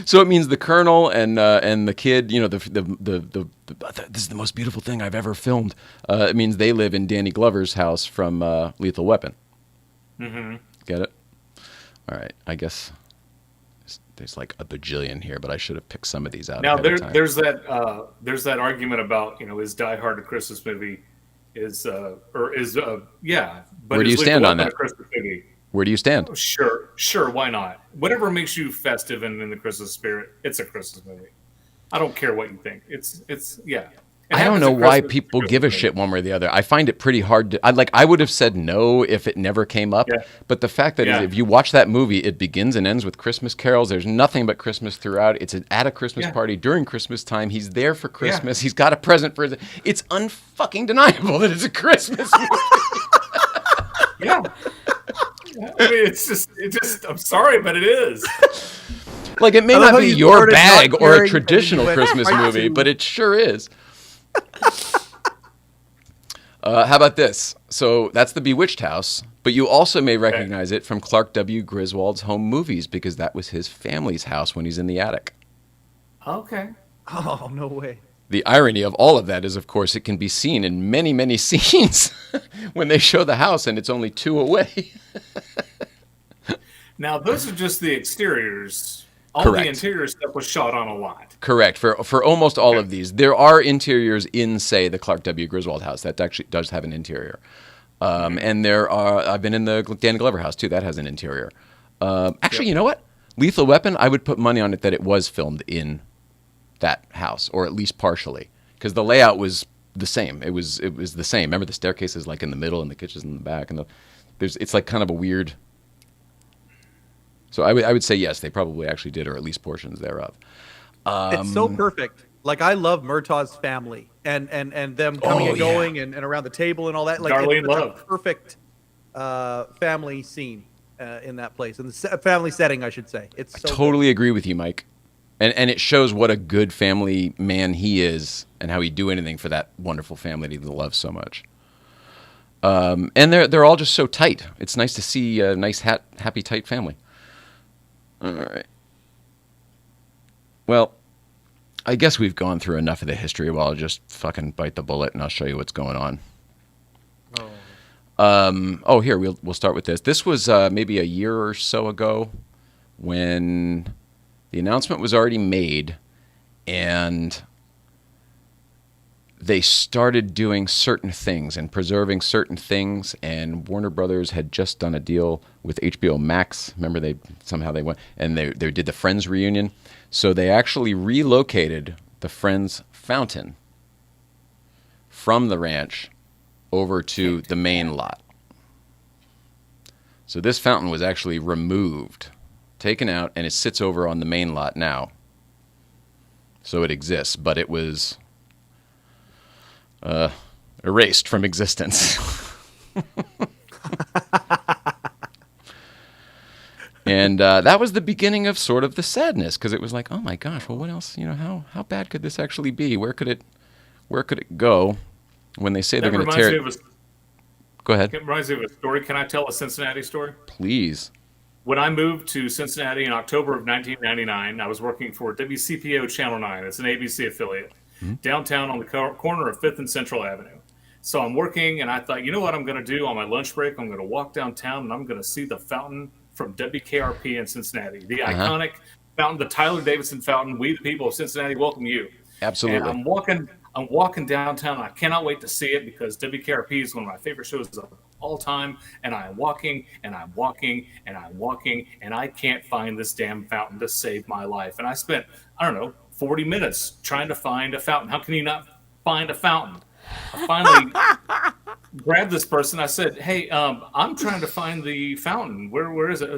So it means the Colonel and the kid, you know, this is the most beautiful thing I've ever filmed. It means they live in Danny Glover's house from Lethal Weapon. Mm-hmm. Get it? All right. I guess there's like a bajillion here, but I should have picked some of these out. Now ahead of time. there's that argument about, you know, is Die Hard a Christmas movie? Yeah. But where do you stand on that? A Christmas movie? Where do you stand? Sure, why not? Whatever makes you festive and in the Christmas spirit, it's a Christmas movie. I don't care what you think. It's yeah. I don't know why people give a shit one way or the other. I find it pretty hard to. I would have said no if it never came up. Yeah. But the fact that if you watch that movie, it begins and ends with Christmas carols. There's nothing but Christmas throughout. It's at a Christmas party during Christmas time. He's there for Christmas. He's got a present for. It's unfucking deniable that it's a Christmas movie. Yeah. I mean, it's just. I'm sorry, but it is. Like, it may I love not how be you your started bag not or a caring traditional and you went Christmas right movie, to- but it sure is. How about this? So that's the Bewitched house, but you also may recognize it from Clark W. Griswold's home movies because that was his family's house when he's in the attic. Okay. Oh, no way. The irony of all of that is, of course, it can be seen in many, many scenes when they show the house and it's only 2 away. Now, those are just the exteriors. All Correct. the interior stuff was shot on a lot. Correct. For almost all of these, there are interiors in, say, the Clark W. Griswold house that actually does have an interior. And there are, I've been in the Danny Glover house, too. That has an interior. Actually, you know what? Lethal Weapon, I would put money on it that it was filmed in that house, or at least partially, because the layout was the same. It was the same. Remember, the staircase is like in the middle and the kitchen's in the back, and it's like kind of a weird. So I would say yes, they probably actually did, or at least portions thereof. It's so perfect. Like, I love Murtaugh's family and them coming and going and around the table and all that. Like, Darlene it's Love. a perfect family scene in that place, in the family setting, I should say. It's so Totally agree with you, Mike. And it shows what a good family man he is and how he'd do anything for that wonderful family that he loves so much. And they're all just so tight. It's nice to see a nice, happy, tight family. All right. Well, I guess we've gone through enough of the history. Well, I'll just fucking bite the bullet and I'll show you what's going on. Here, we'll start with this. This was maybe a year or so ago when the announcement was already made and they started doing certain things and preserving certain things, and Warner Brothers had just done a deal with HBO Max. Remember, they went and they did the Friends reunion. So they actually relocated the Friends fountain from the ranch over to the main lot. So this fountain was actually removed, taken out, and it sits over on the main lot now. So it exists, but it was erased from existence. And that was the beginning of sort of the sadness, because it was like, oh my gosh, well, what else? You know, how bad could this actually be? Where could it go when they say they're going to tear it? Go ahead. It reminds me of a story. Can I tell a Cincinnati story? Please. When I moved to Cincinnati in October of 1999, I was working for WCPO Channel 9. It's an ABC affiliate, downtown on the corner of 5th and Central Avenue. So I'm working, and I thought, you know what I'm going to do on my lunch break? I'm going to walk downtown, and I'm going to see the fountain from WKRP in Cincinnati, the iconic fountain, the Tyler Davidson fountain. We, the people of Cincinnati, welcome you. Absolutely. And I'm walking downtown. And I cannot wait to see it because WKRP is one of my favorite shows of all time. And I'm walking, and I'm walking, and I'm walking, and I can't find this damn fountain to save my life. And I spent, I don't know, 40 minutes trying to find a fountain. How can you not find a fountain? I finally grabbed this person. I said, "Hey, I'm trying to find the fountain. Where is it?"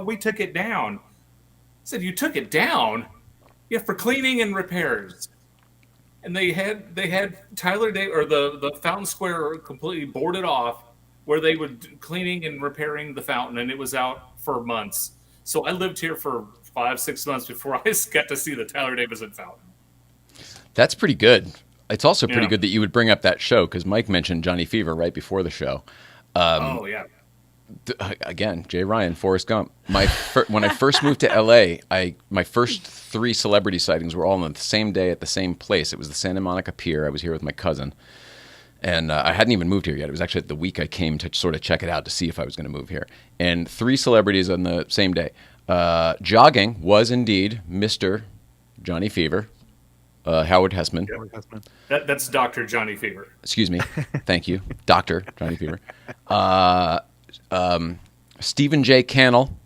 We took it down. I said, "You took it down?" Yeah, for cleaning and repairs. And they had Tyler Day or the fountain square completely boarded off, where they would cleaning and repairing the fountain, and it was out for months. So I lived here for 5-6 months before I got to see the Tyler Davidson fountain. That's pretty good. It's also pretty good that you would bring up that show because Mike mentioned Johnny Fever right before the show. Oh yeah. Again, Jay Ryan, Forrest Gump. When I first moved to LA, my first 3 celebrity sightings were all on the same day at the same place. It was the Santa Monica Pier. I was here with my cousin, and I hadn't even moved here yet. It was actually the week I came to sort of check it out to see if I was going to move here. And 3 celebrities on the same day. Jogging was indeed Mr. Johnny Fever. Howard Hessman. That's Dr. Johnny Fever. Excuse me. Thank you. Dr. Johnny Fever. Stephen J. Cannell,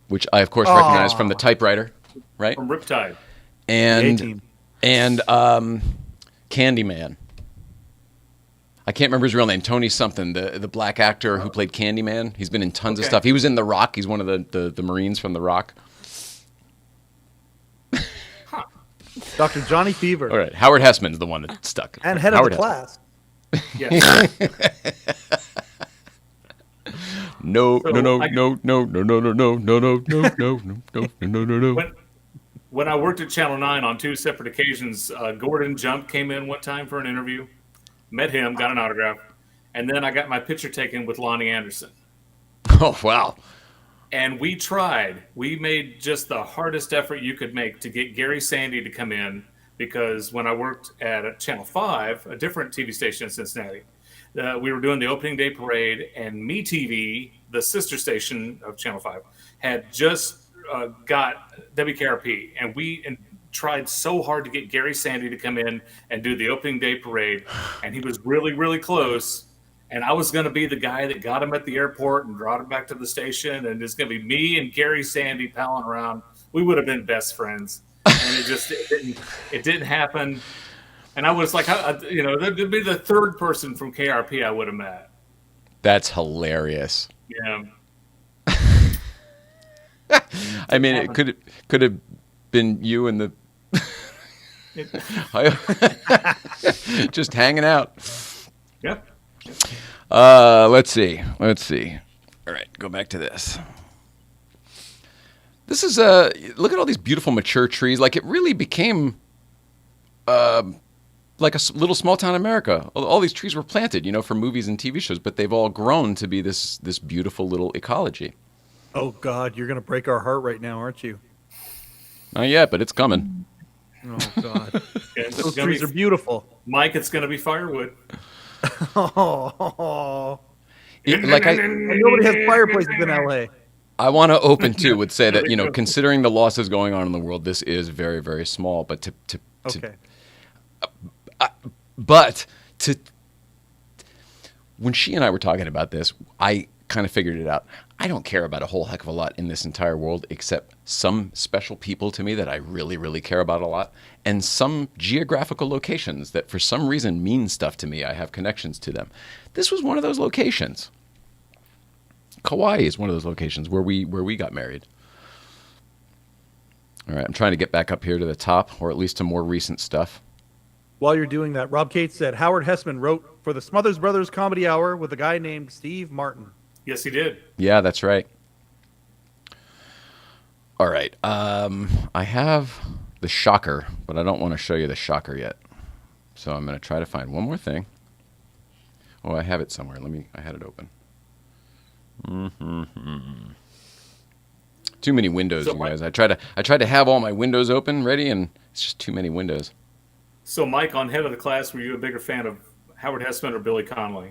which I, of course, recognize from the typewriter, right? From Riptide. And Candyman. I can't remember his real name. Tony something, the black actor who played Candyman. He's been in tons of stuff. He was in The Rock. He's one of the Marines from The Rock. Dr. Johnny Fever. All right. Howard Hessman's the one that stuck. And head Howard of the class. Yes. No. When I worked at Channel 9 on 2 separate occasions, Gordon Jump came in one time for an interview. Met him, got an autograph. And then I got my picture taken with Lonnie Anderson. Oh, wow. And we tried. We made just the hardest effort you could make to get Gary Sandy to come in because when I worked at Channel 5, a different TV station in Cincinnati, we were doing the opening day parade, and MeTV, the sister station of Channel 5, had just got WKRP. And we tried so hard to get Gary Sandy to come in and do the opening day parade, and he was really, really close. And I was going to be the guy that got him at the airport and brought him back to the station. And it's going to be me and Gary Sandy palling around. We would have been best friends. And it didn't happen. And I was like, there'd be the 3rd person from KRP I would have met. That's hilarious. Yeah. I mean, it could have been you and the just hanging out. Yep. Let's see. All right, go back to this. This is look at all these beautiful mature trees. Like it really became like a little small town America. All these trees were planted, for movies and TV shows, but they've all grown to be this beautiful little ecology. Oh God, you're gonna break our heart right now, aren't you? Not yet, but it's coming. Oh God, Yeah, those trees are beautiful. Mike, it's going to be firewood. Oh, Like and nobody has fireplaces in LA. I want to open too would say that considering the losses going on in the world, this is very, very small. But when she and I were talking about this, I kind of figured it out. I don't care about a whole heck of a lot in this entire world except some special people to me that I really, really care about a lot, and some geographical locations that for some reason mean stuff to me. I have connections to them. This was one of those locations. Kauai is one of those locations where we got married. All right, I'm trying to get back up here to the top, or at least to more recent stuff. While you're doing that, Rob Cates said Howard Hessman wrote for the Smothers Brothers Comedy Hour with a guy named Steve Martin. Yes, he did. Yeah, that's right. All right. I have the shocker, but I don't want to show you the shocker yet. So I'm going to try to find one more thing. Oh, I have it somewhere. I had it open. Too many windows, you guys. I tried to have all my windows open, ready, and it's just too many windows. So, Mike, on Head of the Class, were you a bigger fan of Howard Hessman or Billy Connolly?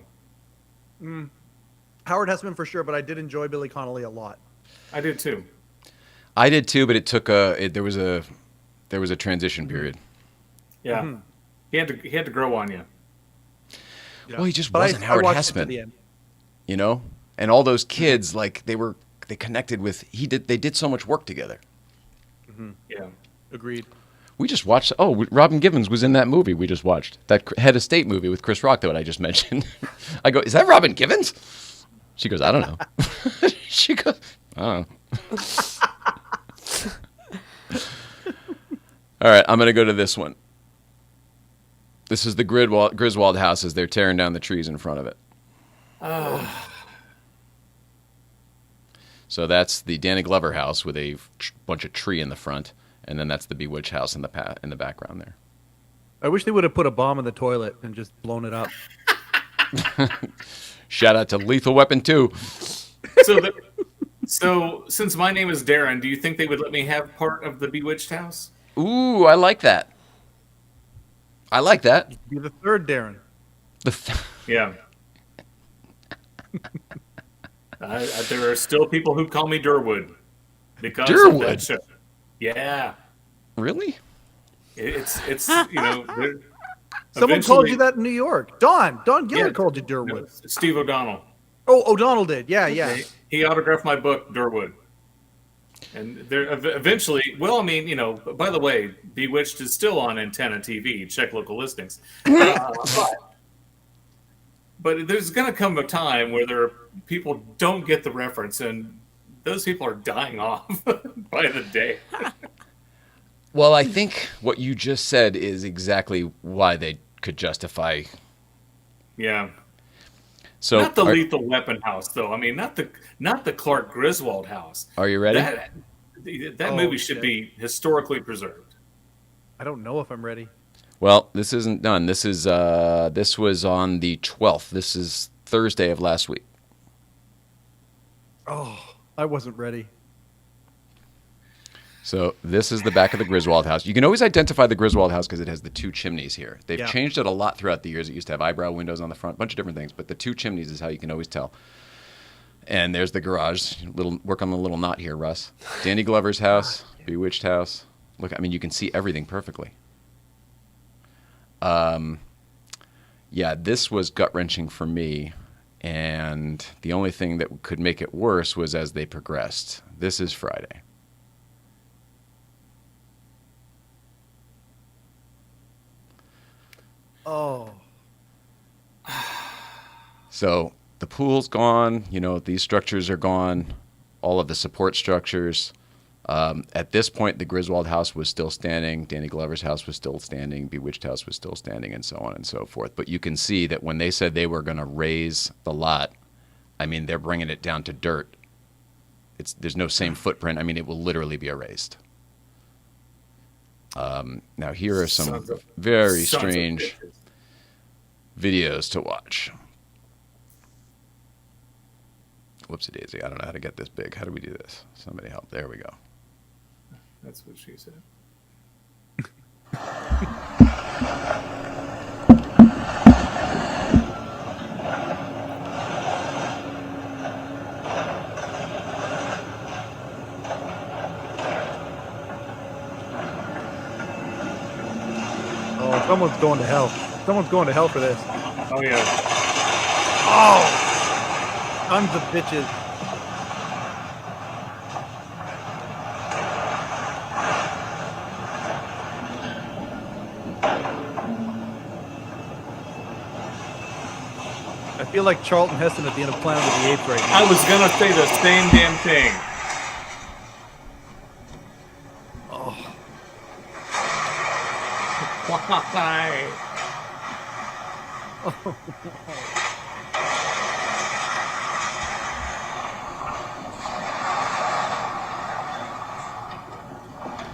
Howard Hessman for sure, but I did enjoy Billy Connolly a lot. I did too. I did too, but it took there was a transition period. Yeah, he had to grow on you. Yeah. Well, he just But wasn't I Howard watched it to the Hessman, end. you know. And all those kids, like they connected with. They did so much work together. Yeah. Agreed. We just watched. Oh, Robin Givens was in that movie we just watched. That Head of State movie with Chris Rock that I just mentioned. I go, is that Robin Givens? She goes, I don't know. She goes, oh. All right, I'm going to go to this one. This is the Griswold house as they're tearing down the trees in front of it. So that's the Danny Glover house with a bunch of tree in the front. And then that's the Bewitched house in the background there. I wish they would have put a bomb in the toilet and just blown it up. Shout out to Lethal Weapon 2. So since my name is Darren, do you think they would let me have part of the Bewitched house? Ooh, I like that. I like that. Be the third Darren. Yeah. There are still people who call me Durwood because of that show. Yeah. Really? It's Someone called you that in New York. Don Giller called you Durwood. No, Steve O'Donnell. Oh, O'Donnell did. Yeah. He autographed my book, Durwood. And there eventually, well, I mean, by the way, Bewitched is still on Antenna TV. Check local listings. But there's going to come a time where people don't get the reference, and those people are dying off by the day. Well, I think what you just said is exactly why they could justify. Yeah. So not the Lethal Weapon house, though. I mean, not the Clark Griswold house. Are you ready? That movie should be historically preserved. I don't know if I'm ready. Well, this isn't done. This was on the 12th. This is Thursday of last week. Oh, I wasn't ready. So this is the back of the Griswold house. You can always identify the Griswold house because it has the two chimneys here. They've changed it a lot throughout the years. It used to have eyebrow windows on the front, a bunch of different things, but the two chimneys is how you can always tell. And there's the garage. Work on the little knot here, Russ. Danny Glover's house, Bewitched house. Look, I mean, you can see everything perfectly. Yeah, this was gut-wrenching for me, and the only thing that could make it worse was as they progressed. This is Friday. Oh. So the pool's gone. These structures are gone. All of the support structures. At this point, the Griswold house was still standing. Danny Glover's house was still standing. Bewitched house was still standing, and so on and so forth. But you can see that when they said they were going to raise the lot, I mean, they're bringing it down to dirt. There's no same footprint. I mean, it will literally be erased. Now, here are some very strange videos to watch. Whoopsie daisy. I don't know how to get this big. How do we do this? Somebody help. There we go. That's what she said. Oh, someone's going to hell. Someone's going to hell for this. Oh, yeah. Oh! Tons of bitches. I feel like Charlton Heston at the end of Planet of the Apes right now. I was going to say the same damn thing. Oh. Why?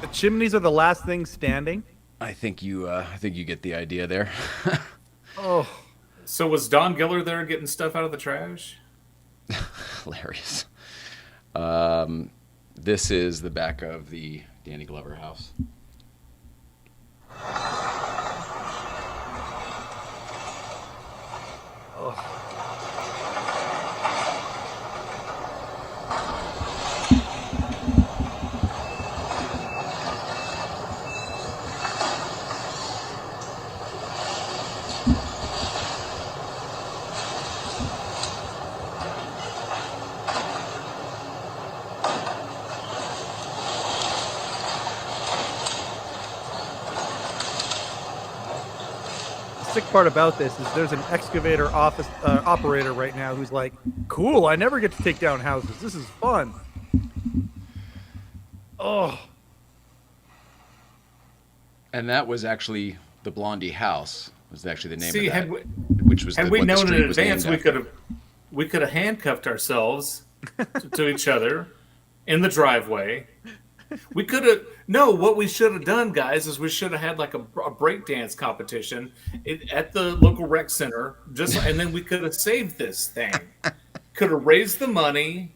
The chimneys are the last thing standing. I think you get the idea there. Oh. So was Don Giller there getting stuff out of the trash? Hilarious. This is the back of the Danny Glover house. The sick part about this is there's an excavator office operator right now who's like, cool, I never get to take down houses. This is fun. Oh. And that was actually the Blondie House. Was actually the name See, of that. had we, which was had the, we what the known street in was advance, named we after. could have handcuffed ourselves to each other in the driveway. We could have what we should have done, guys, is we should have had like a breakdance competition at the local rec center, and then we could have saved this thing. Could have raised the money.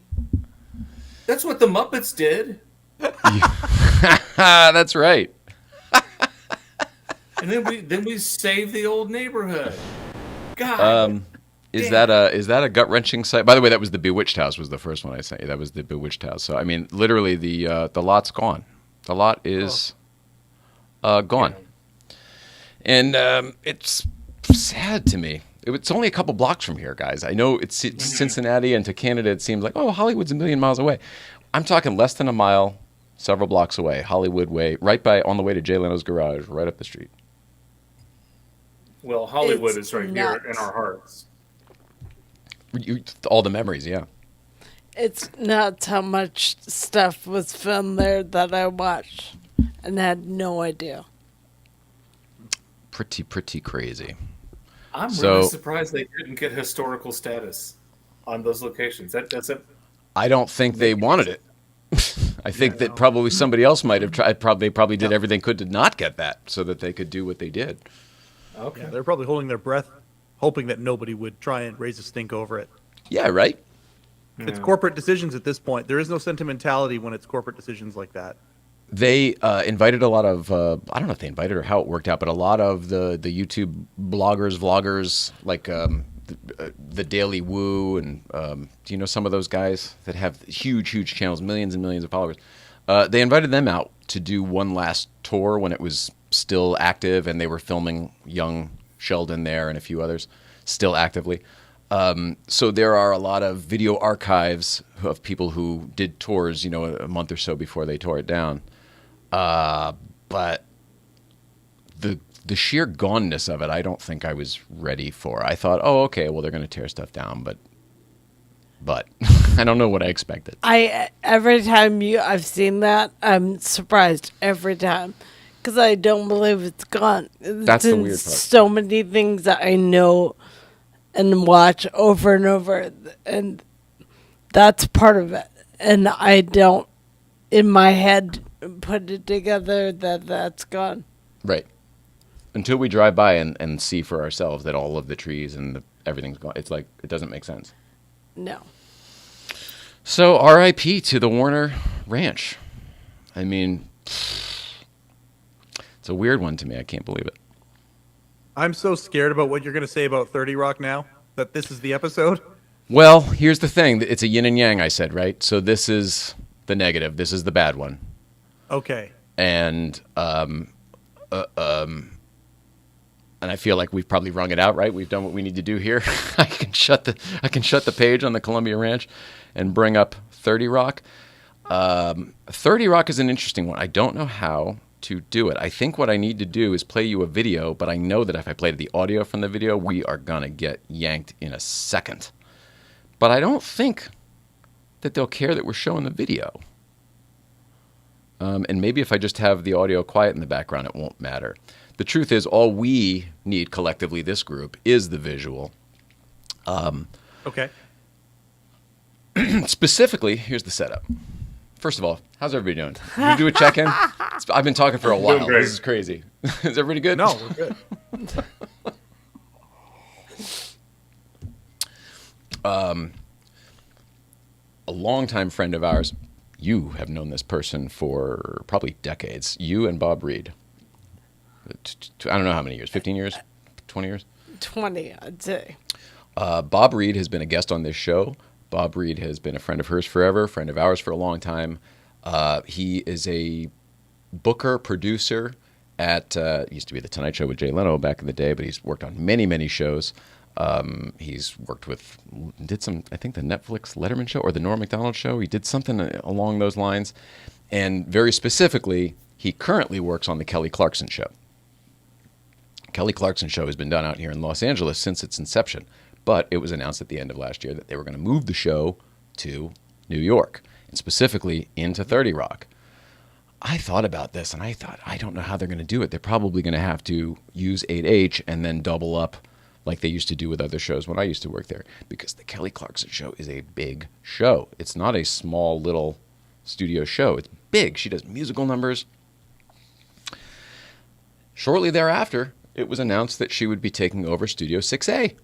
That's what the Muppets did. That's right. And then we saved the old neighborhood. God. Is that a gut wrenching sight? By the way, that was the Bewitched House. Was the first one I sent you. That was the Bewitched House. So I mean, literally, the lot's gone. The lot is gone, and it's sad to me. It's only a couple blocks from here, guys. I know it's Cincinnati, and to Canada, it seems like Hollywood's a million miles away. I'm talking less than a mile, several blocks away, Hollywood Way, on the way to Jay Leno's garage, right up the street. Well, Hollywood It's is right nuts. here in our hearts. All the memories, yeah. It's nuts how much stuff was filmed there that I watched and had no idea. Pretty crazy. I'm So- really surprised they didn't get historical status on those locations. That's it. I don't think they wanted it. I think that probably somebody else might have tried. They probably did everything could to not get that, so that they could do what they did. Okay. Yeah, they're probably holding their breath, hoping that nobody would try and raise a stink over it. Yeah, right. It's corporate decisions at this point. There is no sentimentality when it's corporate decisions like that. They invited a lot of I don't know if they invited or how it worked out, but a lot of the YouTube bloggers, vloggers like the Daily Woo, and do you know some of those guys that have huge channels, millions and millions of followers? They invited them out to do one last tour when it was still active, and they were filming young Sheldon there and a few others still actively. So there are a lot of video archives of people who did tours, a month or so before they tore it down. But the sheer goneness of it, I don't think I was ready for. I thought, okay, well, they're going to tear stuff down, but I don't know what I expected. Every time I've seen that, I'm surprised every time because I don't believe it's gone. That's the Since weird part. So many things that I know and watch over and over, and that's part of it. And I don't, in my head, put it together that that's gone. Right. Until we drive by and see for ourselves that all of the trees and everything's gone. It's like, it doesn't make sense. No. So RIP to the Warner Ranch. I mean, it's a weird one to me. I can't believe it. I'm so scared about what you're going to say about 30 Rock now that this is the episode. Well, here's the thing. It's a yin and yang, I said, right? So this is the negative. This is the bad one. Okay. And and I feel like we've probably wrung it out, right? We've done what we need to do here. I can shut the page on the Columbia Ranch and bring up 30 Rock. 30 Rock is an interesting one. I don't know how to do it. I think what I need to do is play you a video, but I know that if I played the audio from the video, we are gonna get yanked in a second. But I don't think that they'll care that we're showing the video. And maybe if I just have the audio quiet in the background, it won't matter. The truth is, all we need collectively, this group, is the visual. Okay. Specifically, here's the setup. First of all, how's everybody doing? You do a check-in? I've been talking for a while. Doing great. This is crazy. Is everybody good? No, we're good. A longtime friend of ours. You have known this person for probably decades. You and Bob Reed. I don't know how many years. 15 years? 20 years? 20, I'd say. Bob Reed has been a guest on this show. Bob Reed has been a friend of hers forever, friend of ours for a long time. He is a booker, producer at, used to be The Tonight Show with Jay Leno back in the day, but he's worked on many, many shows. He's worked with, did some, I think the Netflix Letterman show or the Norm Macdonald show. He did something along those lines. And very specifically, he currently works on the Kelly Clarkson show. Kelly Clarkson show has been done out here in Los Angeles since its inception. But it was announced at the end of last year that they were going to move the show to New York, and specifically into 30 Rock. I thought about this, and I thought, I don't know how they're going to do it. They're probably going to have to use 8H and then double up like they used to do with other shows when I used to work there, because the Kelly Clarkson show is a big show. It's not a small little studio show. It's big. She does musical numbers. Shortly thereafter, it was announced that she would be taking over Studio 6A.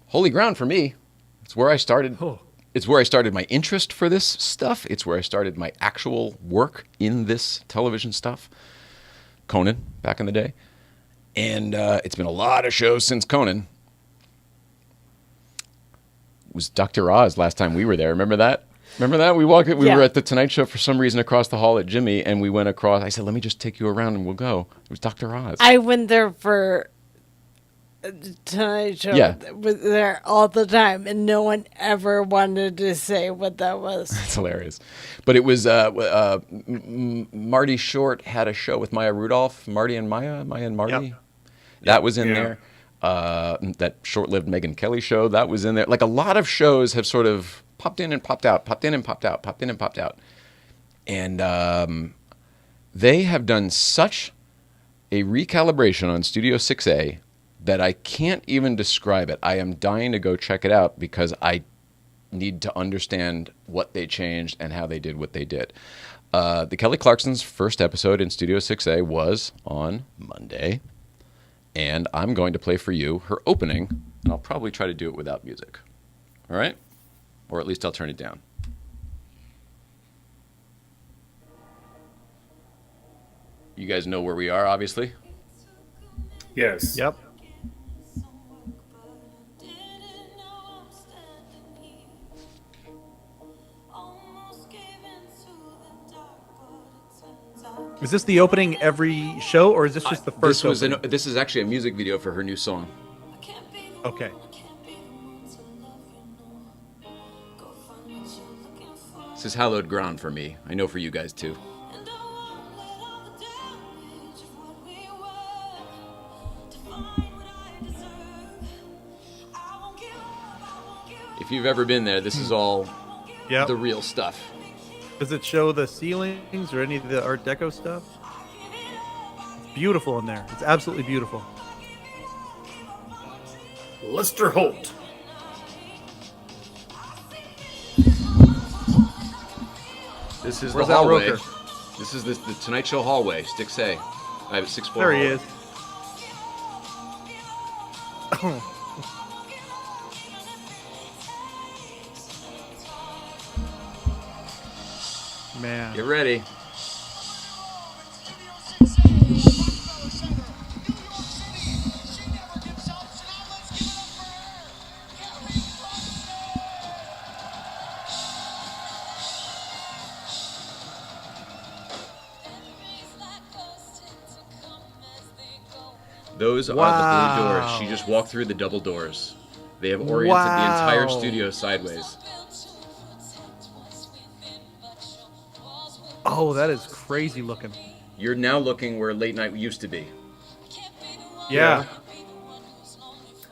Holy ground for me. It's where I started. Oh. It's where I started my interest for this stuff. It's where I started my actual work in this television stuff. Conan, back in the day. And it's been a lot of shows since Conan. It was Dr. Oz last time we were there. Remember that? Remember that? We were at the Tonight Show for some reason across the hall at Jimmy, and we went across. I said, let me just take you around and we'll go. It was Dr. Oz. I went there for the Tonight Show. Yeah. Was there all the time, and no one ever wanted to say what that was. It's hilarious. But it was Marty Short had a show with Maya Rudolph, Marty and Maya and Marty. Yep. That was in there. That short-lived Megyn Kelly show, that was in there. Like a lot of shows have sort of popped in and popped out, popped in and popped out, popped in and popped out. And they have done such a recalibration on Studio 6A that I can't even describe it. I am dying to go check it out because I need to understand what they changed and how they did what they did. The Kelly Clarkson's first episode in Studio 6A was on Monday, and I'm going to play for you her opening, and I'll probably try to do it without music. All right? Or at least I'll turn it down. You guys know where we are, obviously? Yes. Yep. Is this the opening every show, or is this just the first opening? This is actually a music video for her new song. Okay. This is hallowed ground for me. I know for you guys too. If you've ever been there, this is all Yep. the real stuff. Does it show the ceilings or any of the Art Deco stuff? It's beautiful in there. It's absolutely beautiful. Lester Holt. This is Where's the Al hallway. Roker? This is the Tonight Show hallway, 6A. I have a 6 floor There he hallway. is. Man. Get ready. Those are the blue doors. She just walked through the double doors. They have oriented the entire studio sideways. Oh, that is crazy looking. You're now looking where late night used to be. Yeah.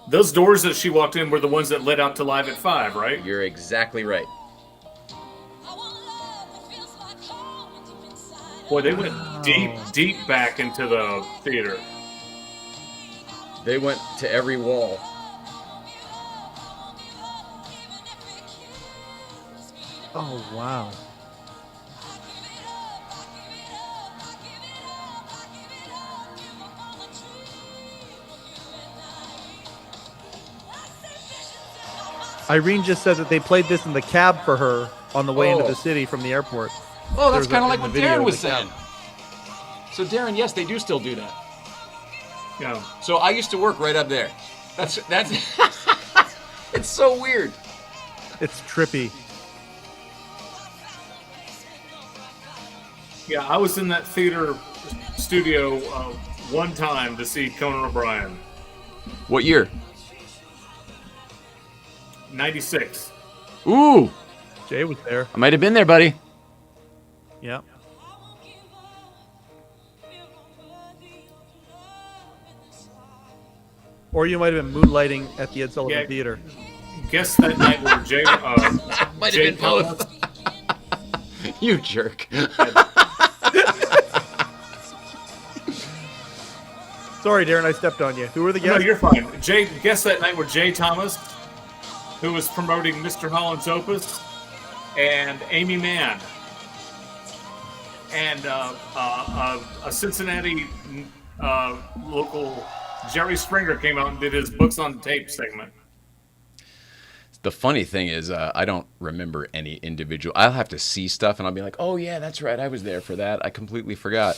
Those doors that she walked in were the ones that led out to Live at 5, right? You're exactly right. Boy, they went deep back into the theater. They went to every wall. Oh, wow. Irene just said that they played this in the cab for her on the way into the city from the airport. Oh, that's There's kind a- of like in what the video Darren in was the cab. saying. So Darren, yes, they do still do that. Yeah. So I used to work right up there. That's it's so weird. It's trippy. Yeah, I was in that theater studio one time to see Conan O'Brien. What year? 96. Ooh, Jay was there. I might have been there, buddy. Yeah. Or you might have been moonlighting at the Ed Sullivan Yeah. Theater. Guess that night where Jay Might Jay have been both. Thomas- You jerk. Sorry, Darren, I stepped on you. Who were the No, guests? you're fine. Guess that night where Jay Thomas, who was promoting Mr. Holland's Opus, and Amy Mann, and a Cincinnati local Jerry Springer came out and did his books on tape segment. The funny thing is, I don't remember any individual. I'll have to see stuff, and I'll be like, "Oh yeah, that's right, I was there for that. I completely forgot."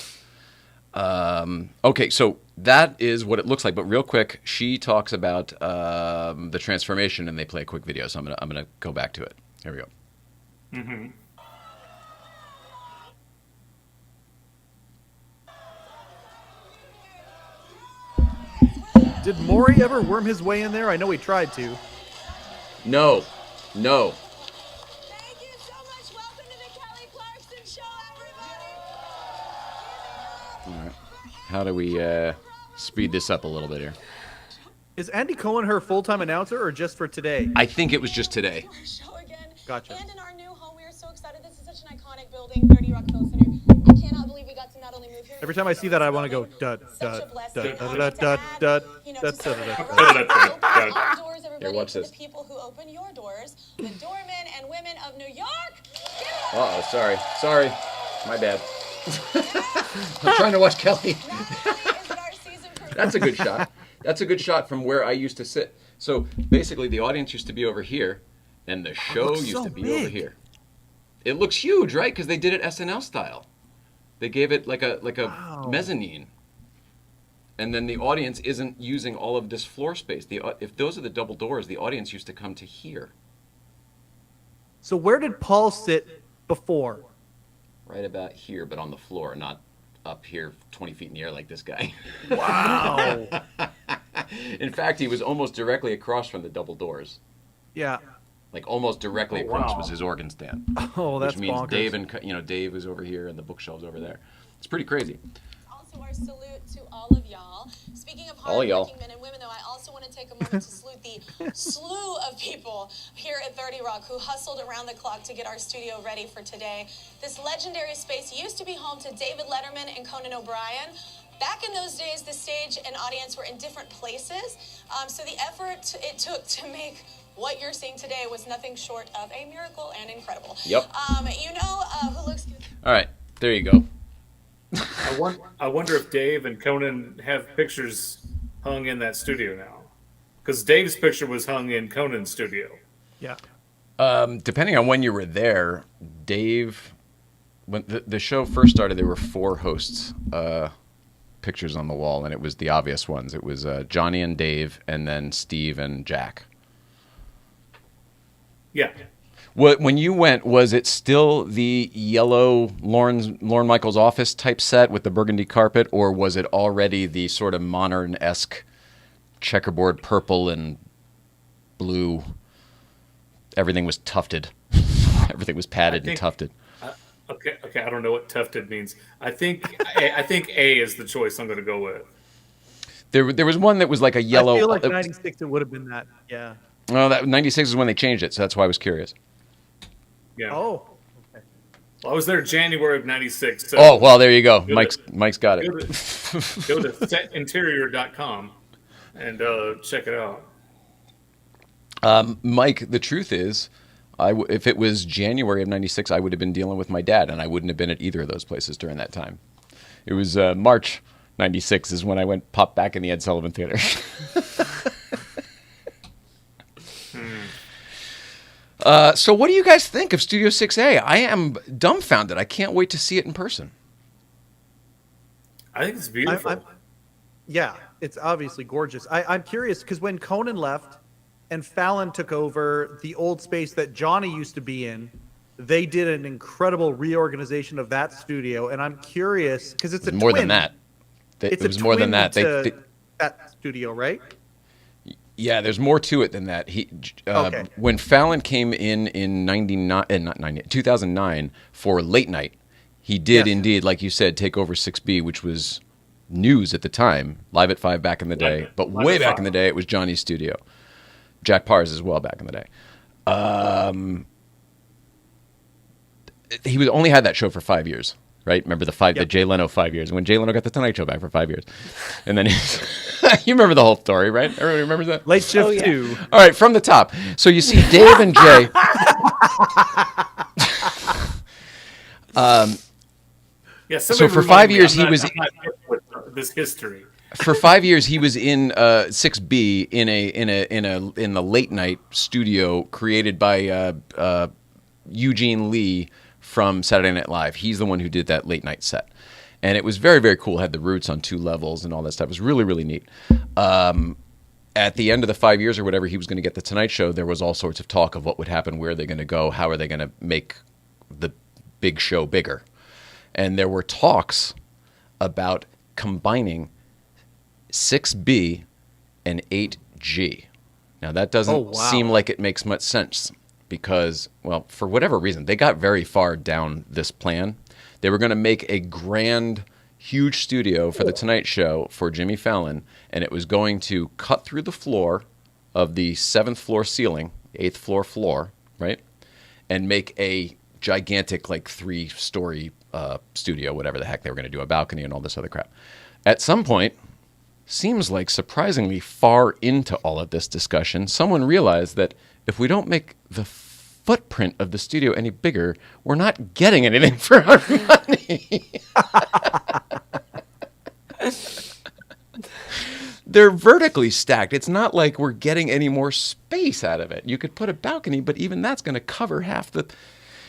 Okay, so that is what it looks like. But real quick, she talks about the transformation, and they play a quick video. So I'm gonna go back to it. Here we go. Mm-hmm. Did Maury ever worm his way in there? I know he tried to. No. Thank you so much. Welcome to the Kelly Clarkson Show, everybody. All right. How do we speed this up a little bit here? Is Andy Cohen her full-time announcer or just for today? I think it was just today. Our show again. Gotcha. And in our new home, we are so excited. This is such an iconic building, 30 Rockefeller Center. I cannot believe we got to not only move here. Every time I see that, I want to go dud Such dud a blessing. dud dud dud dud You know, dud to dud celebrate dud. our doors, everybody, Here, watch to this. the people who open your doors, the doormen and women of New York. Give it up. Oh, sorry, my bad. I'm trying to watch Kelly. Is it our season premiere? That's a good shot. That's a good shot from where I used to sit. So basically, the audience used to be over here, and the show looks used so to be over big. here. It looks huge, right? Because they did it SNL style. They gave it like a Wow. mezzanine, and then the audience isn't using all of this floor space. If those are the double doors, the audience used to come to here, So where did Paul sit before? right about here, but on the floor, not up here 20 feet in the air like this guy. Wow. In fact, he was almost directly across from the double doors. Yeah. Like almost directly Oh, across wow. was his organ stand. Oh, that's Which means bonkers. Dave was over here and the bookshelves over there. It's pretty crazy. Also, our salute to all of y'all. Speaking of All y'all. hardworking men and women, though, I also want to take a moment to salute the slew of people here at 30 Rock who hustled around the clock to get our studio ready for today. This legendary space used to be home to David Letterman and Conan O'Brien. Back in those days, the stage and audience were in different places, so the effort it took to make what you're seeing today was nothing short of a miracle and incredible. Yep. Who looks good? All right, there you go. I wonder if Dave and Conan have pictures hung in that studio now. Because Dave's picture was hung in Conan's studio. Yeah. Depending on when you were there, Dave, when the show first started, there were 4 hosts' pictures on the wall, and it was the obvious ones. It was Johnny and Dave, and then Steve and Jack. Yeah. When you went, was it still the yellow Lorne Michaels office type set with the burgundy carpet, or was it already the sort of modern-esque checkerboard purple and blue? Everything was tufted. Everything was padded and tufted. Okay. I don't know what tufted means. I think A is the choice I'm going to go with. There was one that was like a yellow. I feel like 96 it would have been that. Yeah. No, that 96 is when they changed it, so that's why I was curious. Yeah. Oh. Okay. Well, I was there January of 96. So Oh, well, there you go. Go Mike's got it. go to setinterior.com and check it out. Mike, the truth is, if it was January of 96, I would have been dealing with my dad, and I wouldn't have been at either of those places during that time. It was March 96 is when I popped back in the Ed Sullivan Theater. So what do you guys think of Studio 6A? I am dumbfounded. I can't wait to see it in person. I think it's beautiful. Yeah. it's obviously gorgeous. I'm curious because when Conan left and Fallon took over the old space that Johnny used to be in, they did an incredible reorganization of that studio. And I'm curious because it's a More twin. than that. It's It was a more than twin that. to that studio, right? Yeah, there's more to it than that. Okay. When Fallon came in 2009 for late night, he did Yes. indeed, like you said, take over 6B, which was news at the time. Live at 5 back in the day, but Live way at back 5. in the day, it was Johnny's studio. Jack Parr's as well back in the day. He was only had that show for 5 years, right? Remember the Jay Leno 5 years when Jay Leno got the Tonight Show back for 5 years, and then you remember the whole story, right? Everybody remembers that. Late shift yeah. 2. All right, from the top. So you see Dave and Jay. Yeah, So for 5 years, he was- I'm not hip with this history. For 5 years, he was in 6B in the late night studio created by Eugene Lee from Saturday Night Live. He's the one who did that late night set, and it was very, very cool. Had the roots on 2 levels and all that stuff. It was really, really neat. At the end of the 5 years or whatever, he was going to get the Tonight Show. There was all sorts of talk of what would happen, where are they going to go, how are they going to make the big show bigger, and there were talks about combining 6B and 8G. Now, that doesn't seem like it makes much sense because, well, for whatever reason, they got very far down this plan. They were going to make a grand, huge studio for The Tonight Show for Jimmy Fallon, and it was going to cut through the floor of the 7th floor ceiling, 8th floor, right, and make a gigantic, like, 3-story studio, whatever the heck they were going to do, a balcony and all this other crap. At some point, seems like surprisingly far into all of this discussion, someone realized that if we don't make the footprint of the studio any bigger, we're not getting anything for our money. They're vertically stacked. It's not like we're getting any more space out of it. You could put a balcony, but even that's going to cover half the...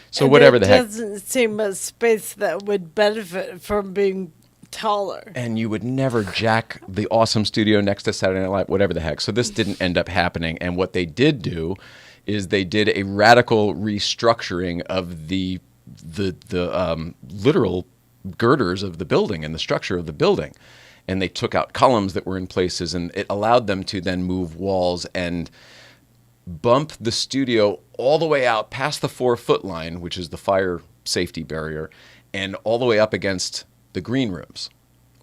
So And whatever the it heck. doesn't seem a space that would benefit from being taller. And you would never jack the awesome studio next to Saturday Night Live, whatever the heck. So this didn't end up happening. And what they did do is they did a radical restructuring of the literal girders of the building and the structure of the building. And they took out columns that were in places, and it allowed them to then move walls and bump the studio all the way out past the 4-foot line, which is the fire safety barrier, and all the way up against the green rooms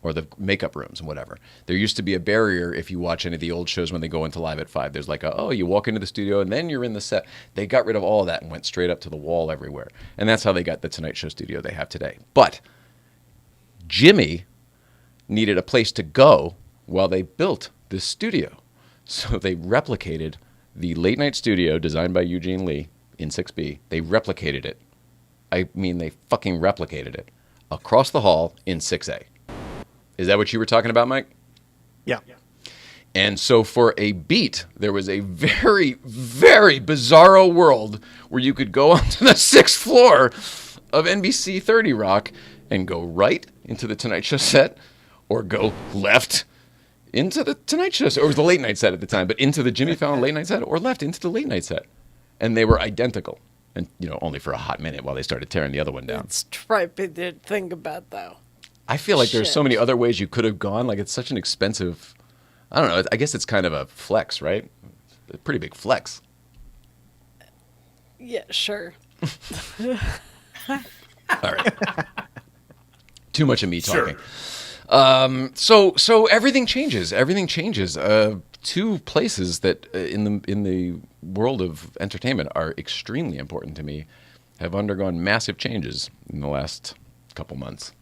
or the makeup rooms and whatever. There used to be a barrier if you watch any of the old shows when they go into Live at 5. There's like you walk into the studio and then you're in the set. They got rid of all of that and went straight up to the wall everywhere. And that's how they got the Tonight Show studio they have today. But Jimmy needed a place to go while they built this studio. So they replicated the late night studio designed by Eugene Lee in 6B. They replicated it. I mean, they fucking replicated it across the hall in 6A. Is that what you were talking about, Mike? Yeah. And so for a beat, there was a very, very bizarro world where you could go onto the 6th floor of NBC 30 Rock and go right into the Tonight Show set, or go left into the Tonight Show set, or it was the late night set at the time, but into the Jimmy Fallon late night set, or left into the late night set. And they were identical. And, only for a hot minute while they started tearing the other one down. It's trippy to think about, though. I feel like there's so Shit. many other ways you could have gone. Like, it's such an expensive... I don't know. I guess it's kind of a flex, right? A pretty big flex. Yeah, sure. All right. Too much of me talking. Sure. So everything changes. Everything changes. 2 places that in the world of entertainment are extremely important to me have undergone massive changes in the last couple months.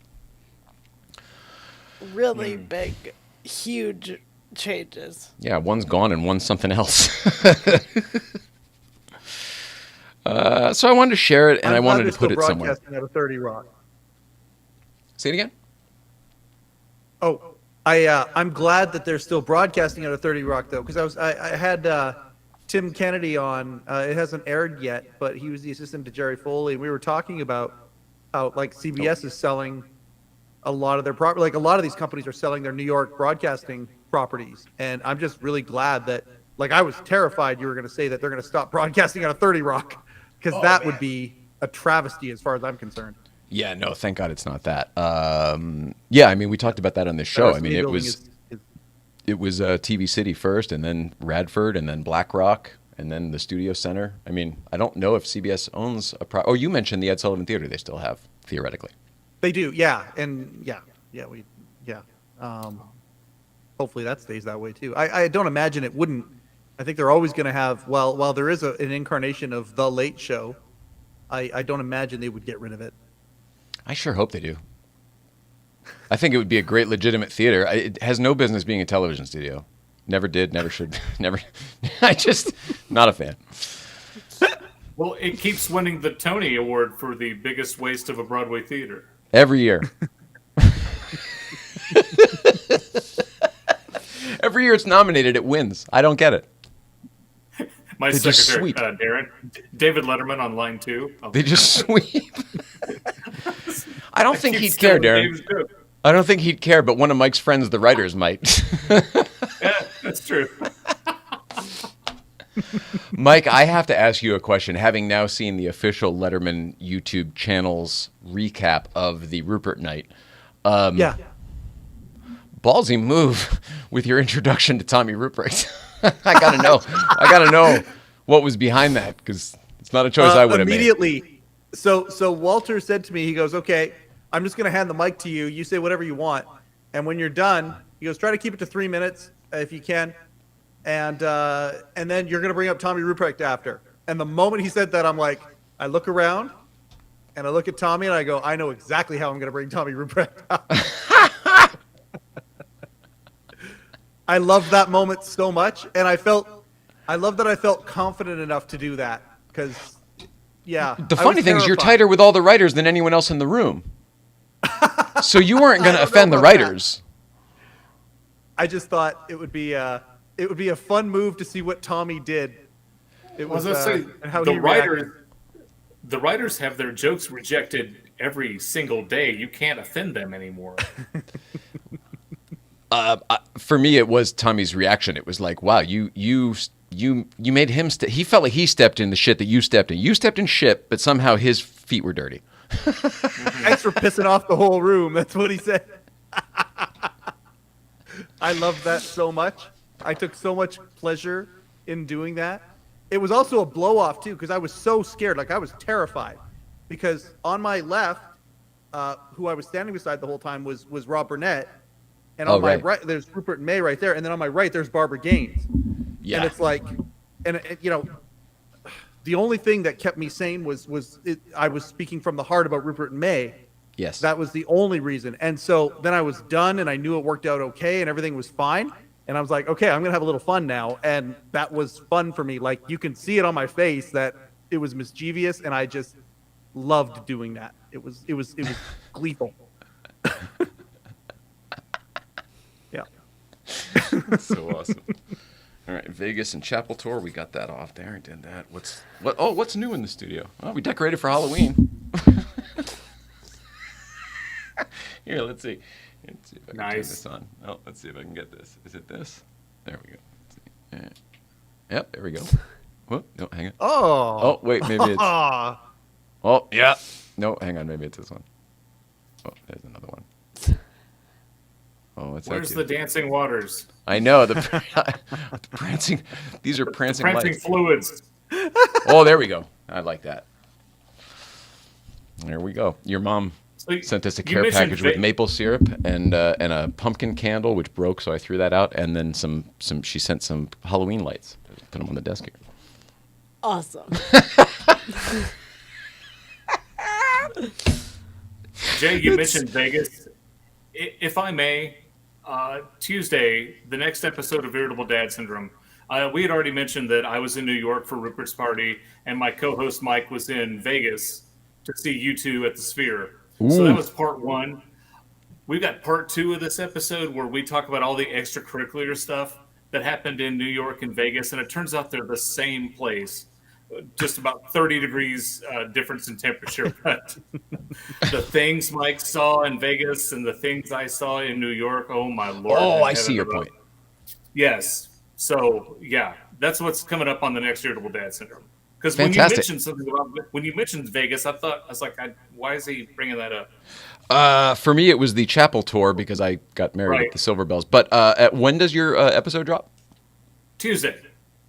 Really big, huge changes. Yeah, one's gone and one's something else. So I wanted to share it, and I wanted to put it somewhere. Broadcasting out of 30 Rock. Say it again? Oh, I'm glad that they're still broadcasting out of 30 Rock though, because I had Tim Kennedy on. It hasn't aired yet, but he was the assistant to Jerry Foley, and we were talking about how like CBS is selling a lot of their property. Like a lot of these companies are selling their New York broadcasting properties. And I'm just really glad that, like, I was terrified you were going to say that they're going to stop broadcasting on a 30 Rock, because that would be a travesty as far as I'm concerned. Yeah, no, thank God it's not that. Yeah, I mean, we talked about that on this show. I mean, it was TV City first, and then Radford, and then Black Rock, and then the Studio Center. I mean, I don't know if CBS owns oh, you mentioned the Ed Sullivan Theater. They still have, theoretically. They do, yeah, and hopefully that stays that way too. I don't imagine it wouldn't. I think they're always going to have. While there is an incarnation of The Late Show, I don't imagine they would get rid of it. I sure hope they do. I think it would be a great legitimate theater. It has no business being a television studio. Never did, never should, never. I just not a fan. Well, it keeps winning the Tony Award for the biggest waste of a Broadway theater. Every year. Every year it's nominated, it wins. I don't get it. My They just secretary, sweep. Darren, David Letterman on line 2. They just sweep. I don't think Keep he'd care, stealing Darren. Dave's joke. I don't think he'd care, but one of Mike's friends, the writers, might. Yeah, that's true. Mike, I have to ask you a question. Having now seen the official Letterman YouTube channel's recap of the Rupert night, Yeah. ballsy move with your introduction to Tommy Rupert. I gotta know what was behind that, because it's not a choice I would have made. Immediately. So Walter said to me, he goes, "Okay, I'm just going to hand the mic to you. You say whatever you want, and when you're done, he goes, try to keep it to 3 minutes if you can, and then you're going to bring up Tommy Rupert after." And the moment he said that, I'm like, I look around, and I look at Tommy, and I go, I know exactly how I'm going to bring Tommy Rupert up. I love that moment so much, and I love that I felt confident enough to do that, because, yeah. The funny thing is, you're tighter with all the writers than anyone else in the room. So you weren't going to offend the about writers. I just thought it would be a fun move to see what Tommy did. It was and how he reacted. The writers have their jokes rejected every single day. You can't offend them anymore. For me, it was Tommy's reaction. It was like, wow, you made him. He felt like he stepped in the shit that you stepped in. You stepped in shit, but somehow his feet were dirty. Thanks for pissing off the whole room. That's what he said. I loved that so much. I took so much pleasure in doing that. It was also a blow off too, because I was so scared. Like, I was terrified, because on my left, who I was standing beside the whole time was Rob Burnett. And on my right, there's Rupert and May right there. And then on my right, there's Barbara Gaines. Yeah. And it's like, the only thing that kept me sane was I was speaking from the heart about Rupert and May. Yes. That was the only reason. And so then I was done, and I knew it worked out okay, and everything was fine. And I was like, okay, I'm going to have a little fun now. And that was fun for me. Like, you can see it on my face that it was mischievous, and I just loved doing that. It was gleeful. Yeah. So awesome. All right, Vegas and Chapel Tour, we got that off there. I did that. What's new in the studio? Oh, we decorated for Halloween. Here, let's see. Let's see if I can turn this on. Oh, let's see if I can get this. Is it this? There we go. Let's see. Yep, there we go. Whoop, no, hang on. Oh, wait, maybe it's... Oh, yeah. No, hang on, maybe it's this one. Oh, there's another one. Oh, Where's the dancing waters? I know, the prancing. These are prancing lights. Fluids. Oh, there we go. I like that. There we go. Your mom sent us a care package with maple syrup and a pumpkin candle, which broke, so I threw that out. And then some. She sent some Halloween lights. Put them on the desk here. Awesome. Jay, you mentioned Vegas. If I may, Tuesday, the next episode of Irritable Dad Syndrome, we had already mentioned that I was in New York for Rupert's party, and my co-host Mike was in Vegas to see you two at the Sphere. Ooh. So that was part one. We've got part two of this episode where we talk about all the extracurricular stuff that happened in New York and Vegas, and it turns out they're the same place. Just about 30 degrees difference in temperature. But the things Mike saw in Vegas and the things I saw in New York, oh my Lord. Oh, I see your point. Yes. So yeah, that's what's coming up on the next Irritable Dad Syndrome. Because when you Fantastic. mentioned something about when you mentioned Vegas, I was like, why is he bringing that up? For me, it was the chapel tour because I got married Right. at the Silver Bells. But when does your episode drop? Tuesday.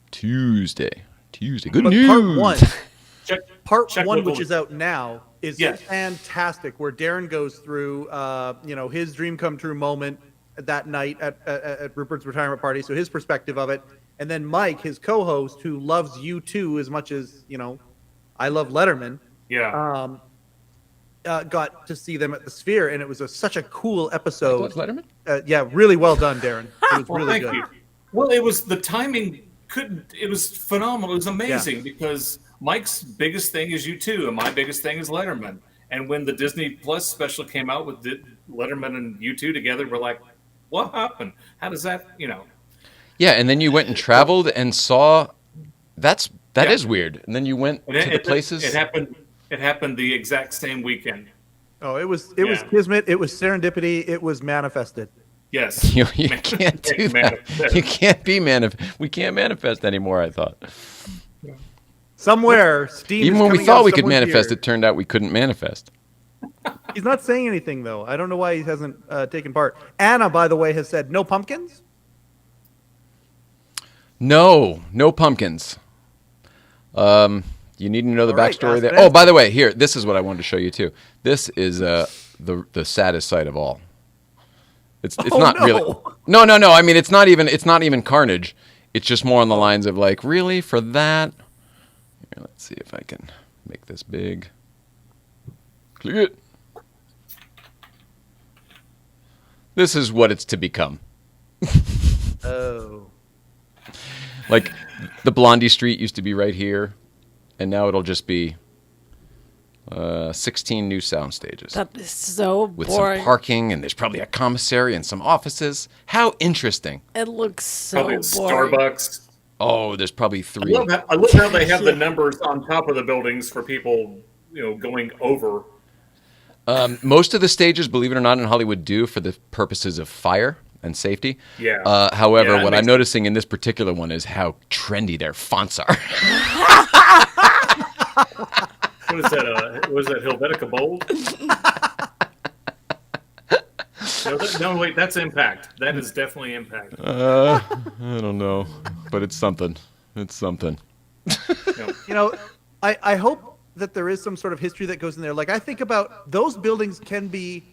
Tuesday. Good But news. part one, Check which local- is out now, is Yes. fantastic. Where Darren goes through, his dream come true moment that night at Rupert's retirement party. So his perspective of it, and then Mike, his co-host, who loves you too as much as I love Letterman. Yeah. Got to see them at the Sphere, and it was such a cool episode. Loves Letterman? Yeah, really well done, Darren. It was Well, really thank good. you. Well, it was the timing. It was phenomenal. It was amazing because Mike's biggest thing is U2, and my biggest thing is Letterman. And when the Disney Plus special came out with Letterman and U2 together, we're like, what happened? How does that, Yeah, and then you went and traveled and saw. That is weird. And then you went to the places. It happened the exact same weekend. Oh, it was Yeah. kismet. It was serendipity. It was manifested. Yes. You can't do that. You can't be We can't manifest anymore, I thought. Somewhere, steam. Even is when we coming thought out we could somewhere manifest, here. it turned out we couldn't manifest. He's not saying anything though. I don't know why he hasn't taken part. Anna, by the way, has said no pumpkins. No pumpkins. You need to know the All right, backstory there. ask it. Oh, by the way, here, this is what I wanted to show you too. This is the saddest sight of all. It's Oh, not no. really. No. I mean, it's not even carnage. It's just more on the lines of like, really, for that? Here, let's see if I can make this big. Click it. This is what it's to become. Oh. Like the Blondie Street used to be right here, and now it'll just be 16 new sound stages That is so with boring. some parking, and there's probably a commissary and some offices. How interesting! It looks so Probably boring. Starbucks. Oh, there's probably I 3. love how they have the numbers on top of the buildings for people, going over. Most of the stages, believe it or not, in Hollywood do for the purposes of fire and safety. Yeah. However, Yeah, that what I'm makes noticing in this particular one is how trendy their fonts are. What is that? Was that Helvetica Bold? No, wait, that's Impact. That is definitely Impact. I don't know, but it's something. It's something. I hope that there is some sort of history that goes in there. Like, I think about those buildings can be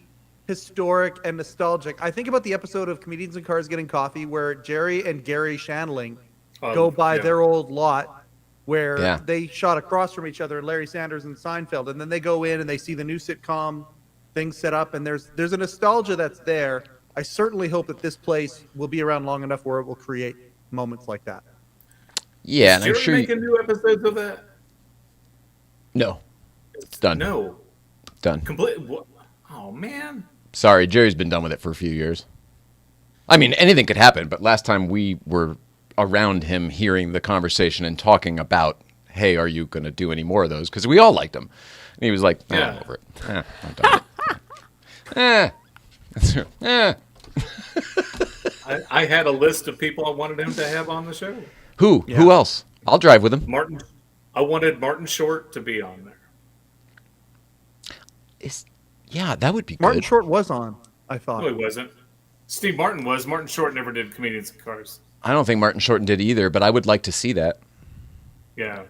historic and nostalgic. I think about the episode of Comedians in Cars Getting Coffee where Jerry and Gary Shandling go by yeah. their old lot where Yeah. they shot across from each other, Larry Sanders and Seinfeld, and then they go in and they see the new sitcom thing set up, and there's a nostalgia that's there. I certainly hope that this place will be around long enough where it will create moments like that. Yeah, and I'm Jerry sure. making new episodes of that? No, it's done. No. Done. Oh, man. Sorry, Jerry's been done with it for a few years. I mean, anything could happen, but last time we were around him hearing the conversation and talking about, hey, are you going to do any more of those? Because we all liked him. And he was like, oh, Yeah. I'm over it. I'm done with it. I had a list of people I wanted him to have on the show. Who? Yeah. Who else? I'll drive with him. I wanted Martin Short to be on there. Yeah, that would be Martin good. Short was on, I thought. No, he wasn't. Steve Martin was. Martin Short never did Comedians in Cars. I don't think Martin Shorten did either, but I would like to see that. Yeah.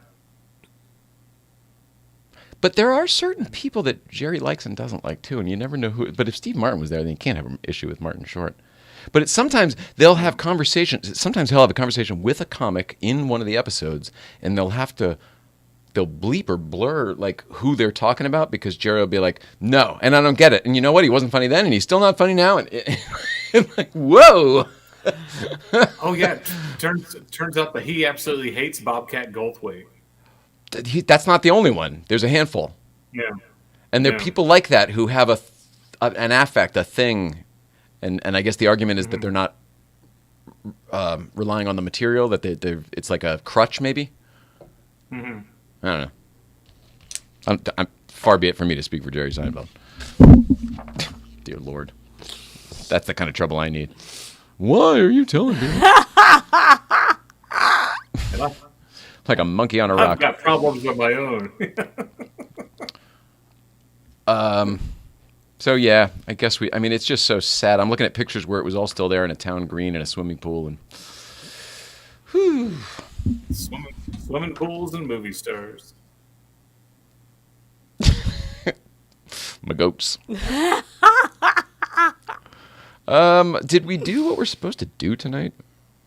But there are certain people that Jerry likes and doesn't like too, and you never know who. But if Steve Martin was there, then you can't have an issue with Martin Short. But sometimes they'll have conversations. Sometimes he'll have a conversation with a comic in one of the episodes, and they'll bleep or blur like who they're talking about because Jerry will be like, "No," and I don't get it. And you know what? He wasn't funny then, and he's still not funny now. And like, whoa. Oh yeah. Turns out that he absolutely hates Bobcat Goldthwait. That's not the only one. There's a handful. Yeah. And there are Yeah. people like that who have an affect, a thing, and I guess the argument is that they're not relying on the material, that it's like a crutch maybe. Mm-hmm. I don't know. Far be it for me to speak for Jerry Seinfeld. Dear Lord, that's the kind of trouble I need. Why are you telling me? And Like a monkey on a I've rock. got problems of my own. So yeah, I guess I mean, it's just so sad. I'm looking at pictures where it was all still there in a town green and a swimming pool, and Swimming pools and movie stars. my goats. Did we do what we're supposed to do tonight?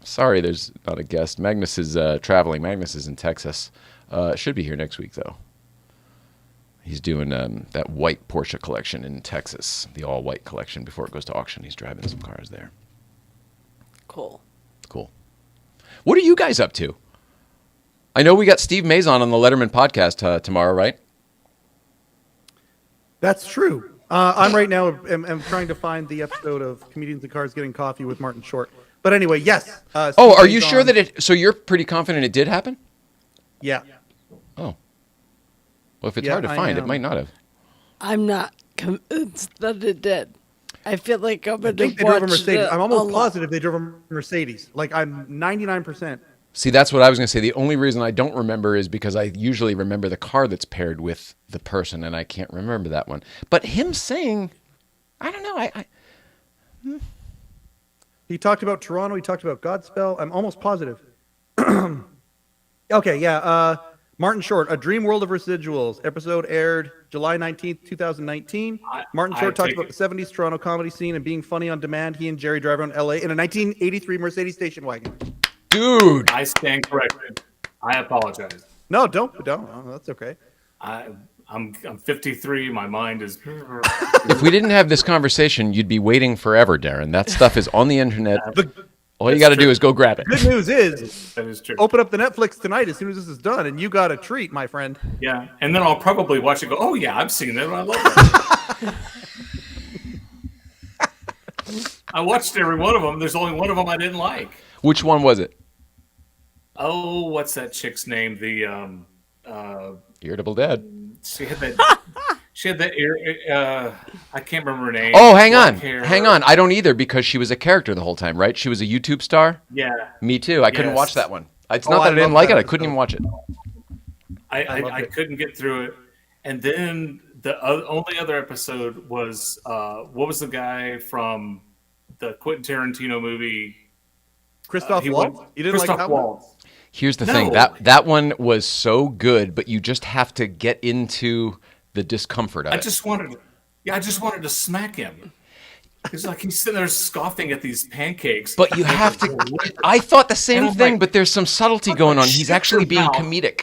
Sorry, there's not a guest. Magnus is traveling. Magnus is in Texas. Should be here next week, though. He's doing that white Porsche collection in Texas, the all-white collection, before it goes to auction. He's driving some cars there. Cool. Cool. What are you guys up to? I know we got Steve Mazon on the Letterman podcast tomorrow, right? That's true. I'm right now. I'm trying to find the episode of Comedians in Cars Getting Coffee with Martin Short. But anyway, yes. Oh, Steve are you Mazon- sure that it? So you're pretty confident it did happen? Yeah. Oh. Well, if it's Yeah, hard to I find, it am. might not have. I'm not convinced that it did. I feel like I'm I going think to they drove a watch Mercedes. it I'm a almost lot. positive they drove a Mercedes. Like I'm 99%. See, that's what I was going to say. The only reason I don't remember is because I usually remember the car that's paired with the person, and I can't remember that one. But him saying, I don't know. He talked about Toronto. He talked about Godspell. I'm almost positive. Okay, yeah. Martin Short, A Dream World of Residuals. Episode aired July 19th, 2019. Martin Short talked about the 70s Toronto comedy scene and being funny on demand. He and Jerry drive around LA in a 1983 Mercedes station wagon. Dude. I stand corrected. I apologize. No, don't. Oh, that's okay. I'm 53. My mind is. If we didn't have this conversation, you'd be waiting forever, Darren. That stuff is on the internet. All you got to do is go grab it. Good news is, That is true. open up the Netflix tonight as soon as this is done, and you got a treat, my friend. Yeah, and then I'll probably watch it. Go, oh yeah, I've seen it. I love it. I watched every one of them. There's only one of them I didn't like. Which one was it? Oh, what's that chick's name? The Irritable Dad. she had that. She had that ear. I can't remember her name. Oh, hang on. Black hair. Hang on. I don't either because she was a character the whole time, right? She was a YouTube star. Yeah, Me too. I couldn't Yes. watch that one. It's Oh, not that I I didn't love like it. that I couldn't even watch it. I loved it. couldn't get through it. And then the only other episode was what was the guy from the Quentin Tarantino movie? Christoph He Waltz? won- You didn't Christoph like that one? Waltz. Here's the No. thing. That one was so good, but you just have to get into the discomfort of I it. just wanted to smack him. He's sitting there scoffing at these pancakes. But you have to. I thought the same And I'm thing, like, but there's some subtlety going on. He's shut actually your being mouth. comedic.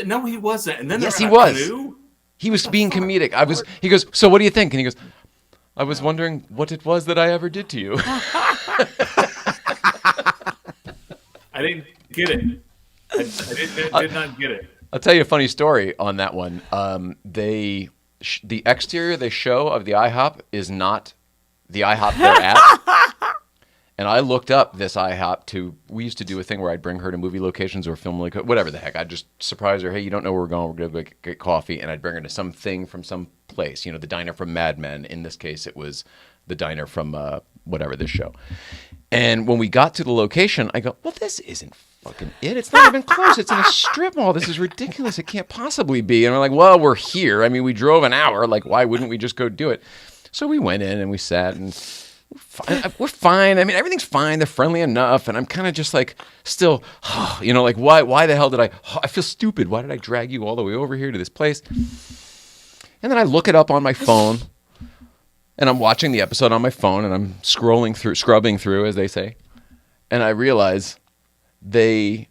No, he wasn't. And then Yes, they're he in a was. canoe? He was being comedic. He goes, so what do you think? And he goes, I was wondering what it was that I ever did to you. I didn't get it. I did not get it. I'll tell you a funny story on that one. The exterior they show of the IHOP is not the IHOP they're at. And I looked up this IHOP we used to do a thing where I'd bring her to movie locations or film, whatever the heck. I'd just surprise her. Hey, you don't know where we're going. We're going to get coffee. And I'd bring her to something from some place, the diner from Mad Men. In this case, it was the diner from whatever this show. And when we got to the location, I go, well, this isn't fucking it. It's not even close. It's in a strip mall. This is ridiculous. It can't possibly be. And we're like, well, we're here. I mean, we drove an hour. Like, why wouldn't we just go do it? So we went in and we sat and we're fine. I mean, everything's fine. They're friendly enough. And I'm kind of just like still, like, why the hell did I feel stupid. Why did I drag you all the way over here to this place? And then I look it up on my phone. And I'm watching the episode on my phone, and I'm scrubbing through, as they say. And I realize we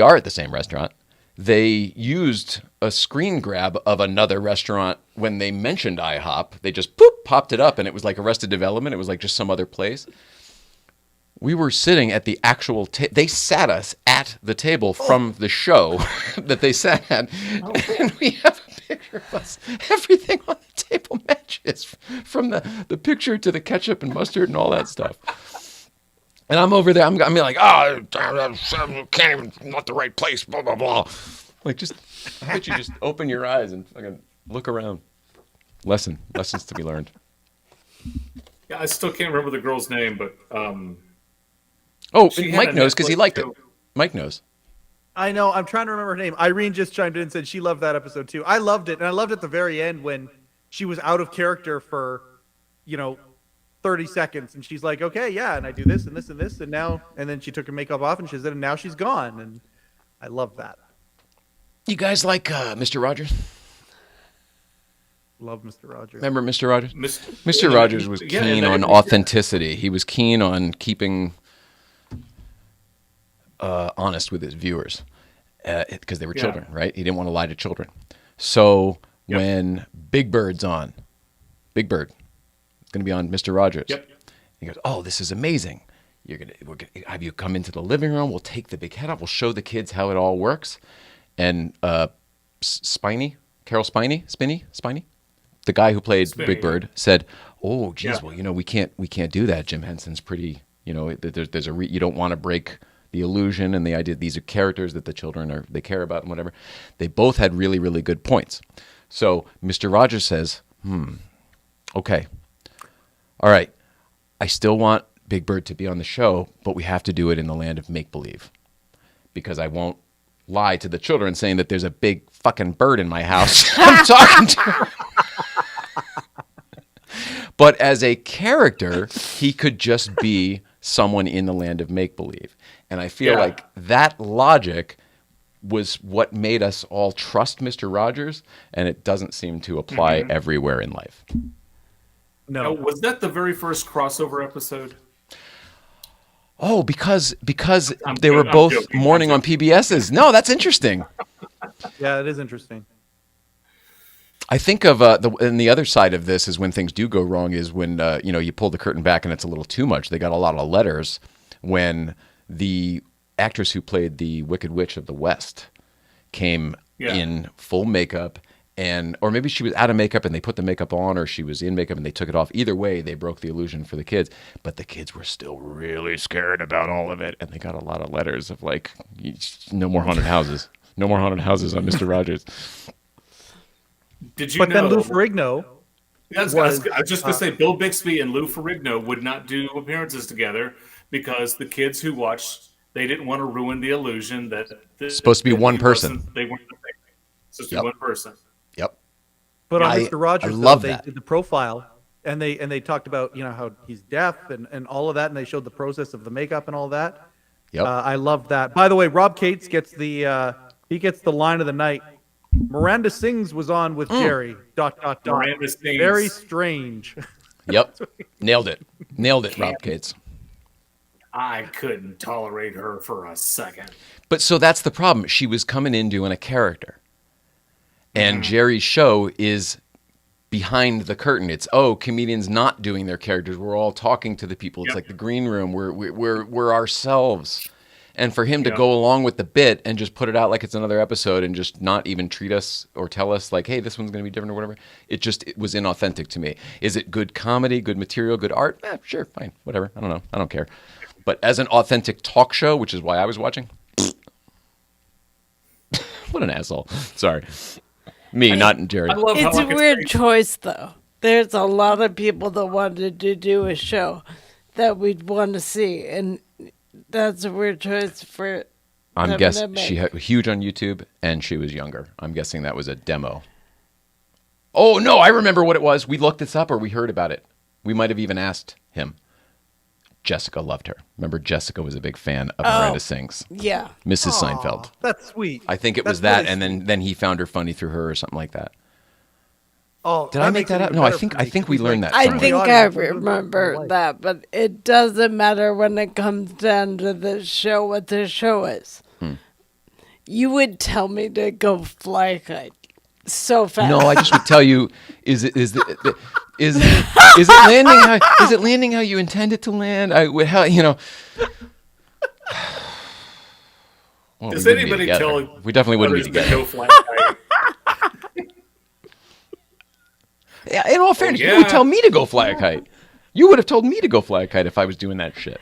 are at the same restaurant. They used a screen grab of another restaurant when they mentioned IHOP. They just popped it up, and it was like Arrested Development. It was like just some other place. We were sitting at the actual they sat us at the table from the show that they sat at. And we have a picture of us. Everything on the table matches from the picture to the ketchup and mustard and all that stuff. And I'm over there. I'm like, can't even, not the right place, blah, blah, blah. Like, just, I bet you just open your eyes and fucking look around. Lessons to be learned. Yeah, I still can't remember the girl's name, but Oh, She had Mike a knows because he Netflix liked it. show. Mike knows. I know. I'm trying to remember her name. Irene just chimed in and said she loved that episode too. I loved it, and I loved at the very end when she was out of character for, 30 seconds, and she's like, "Okay, yeah," and I do this and this and this, and now, and then she took her makeup off, and she said, "And now she's gone," and I love that. You guys like Mr. Rogers? Love Mr. Rogers. Remember Mr. Rogers? Mis- Mr. Rogers was Yeah, keen and on that- authenticity. He was keen on keeping honest with his viewers because they were Yeah. children, right? He didn't want to lie to children. So Yep. when Big Bird's on, Big Bird is going to be on Mr. Rogers. Yep. He goes, "Oh, this is amazing. We're gonna have you come into the living room. We'll take the big head off. We'll show the kids how it all works." And Carol Spiney, the guy who played Spinney, Big Bird, said, "Oh, geez, Yeah. well, we can't do that. Jim Henson's pretty, there's you don't want to break the illusion and the idea. These are characters that the children they care about and whatever." They both had really, really good points. So Mr. Rogers says, "Okay, all right, I still want Big Bird to be on the show, but we have to do it in the land of make-believe because I won't lie to the children saying that there's a big fucking bird in my house I'm talking to." But as a character, he could just be someone in the land of make-believe. And I feel Yeah. like that logic was what made us all trust Mr. Rogers, and it doesn't seem to apply everywhere in life. Now, No. was that the very first crossover episode? Oh, because I'm they were joking, I'm both joking, morning I'm on PBSs. No, that's interesting. Yeah, it is interesting. I think of and the other side of this is when things do go wrong is when you pull the curtain back and it's a little too much. They got a lot of letters when the actress who played the Wicked Witch of the West came Yeah. in full makeup or maybe she was out of makeup and they put the makeup on, or she was in makeup and they took it off. Either way, they broke the illusion for the kids, but the kids were still really scared about all of it, and they got a lot of letters of like, no more haunted houses. No more haunted houses on Mr. Rogers. Did you But know? then Lou Ferrigno, I was just going to say, Bill Bixby and Lou Ferrigno would not do appearances together because the kids who watched, they didn't want to ruin the illusion that Supposed to be one person. They weren't the same. Supposed to Yep. be one person. Yep. but on I- Mr. Rogers, I though, love they that. did the profile, and they talked about how he's deaf and all of that, and they showed the process of the makeup and all that. Yep. I love that. By the way, Rob Cates gets the line of the night. Miranda Sings was on with Jerry. ... Miranda Sings. Very strange. Yep. Nailed it, Rob Cates. I couldn't tolerate her for a second. But so that's the problem. She was coming in doing a character. And Jerry's show is behind the curtain. It's, comedians not doing their characters. We're all talking to the people. It's Yep. like the green room. We're ourselves. And for him to Yep. go along with the bit and just put it out like it's another episode and just not even treat us or tell us like, hey, this one's going to be different or whatever, it was inauthentic to me. Is it good comedy, good material, good art? Sure, fine, whatever. I don't know. I don't care. But as an authentic talk show, which is why I was watching, what an asshole. Sorry. Me, not Jerry. I love It's how a I could weird say- choice, though. There's a lot of people that wanted to do a show that we'd want to see, and that's a weird choice for. I'm them guessing to she make. had huge on YouTube and she was younger. I'm guessing that was a demo. Oh no, I remember what it was. We looked this up or we heard about it. We might have even asked him. Jessica loved her. Remember, Jessica was a big fan of Miranda Sings, Yeah. Mrs. Seinfeld. That's sweet. I think it That's was that, really and then he found her funny through her or something like that. Oh, Did I make makes that it up? even No, I better think for I me, think we 'cause, learned like, that. I somewhere. think the I audience was doing remember life. that, but it doesn't matter when it comes down to the show what the show is. You would tell me to go fly a kite so fast. No, I just would tell you: is it landing how you intend it to land? Well, Does we wouldn't be anybody together. tell? We definitely wouldn't be others to together. go fly a kite? Yeah, in all fairness, you yeah. would tell me to go fly a kite. You would have told me to go fly a kite if I was doing that shit.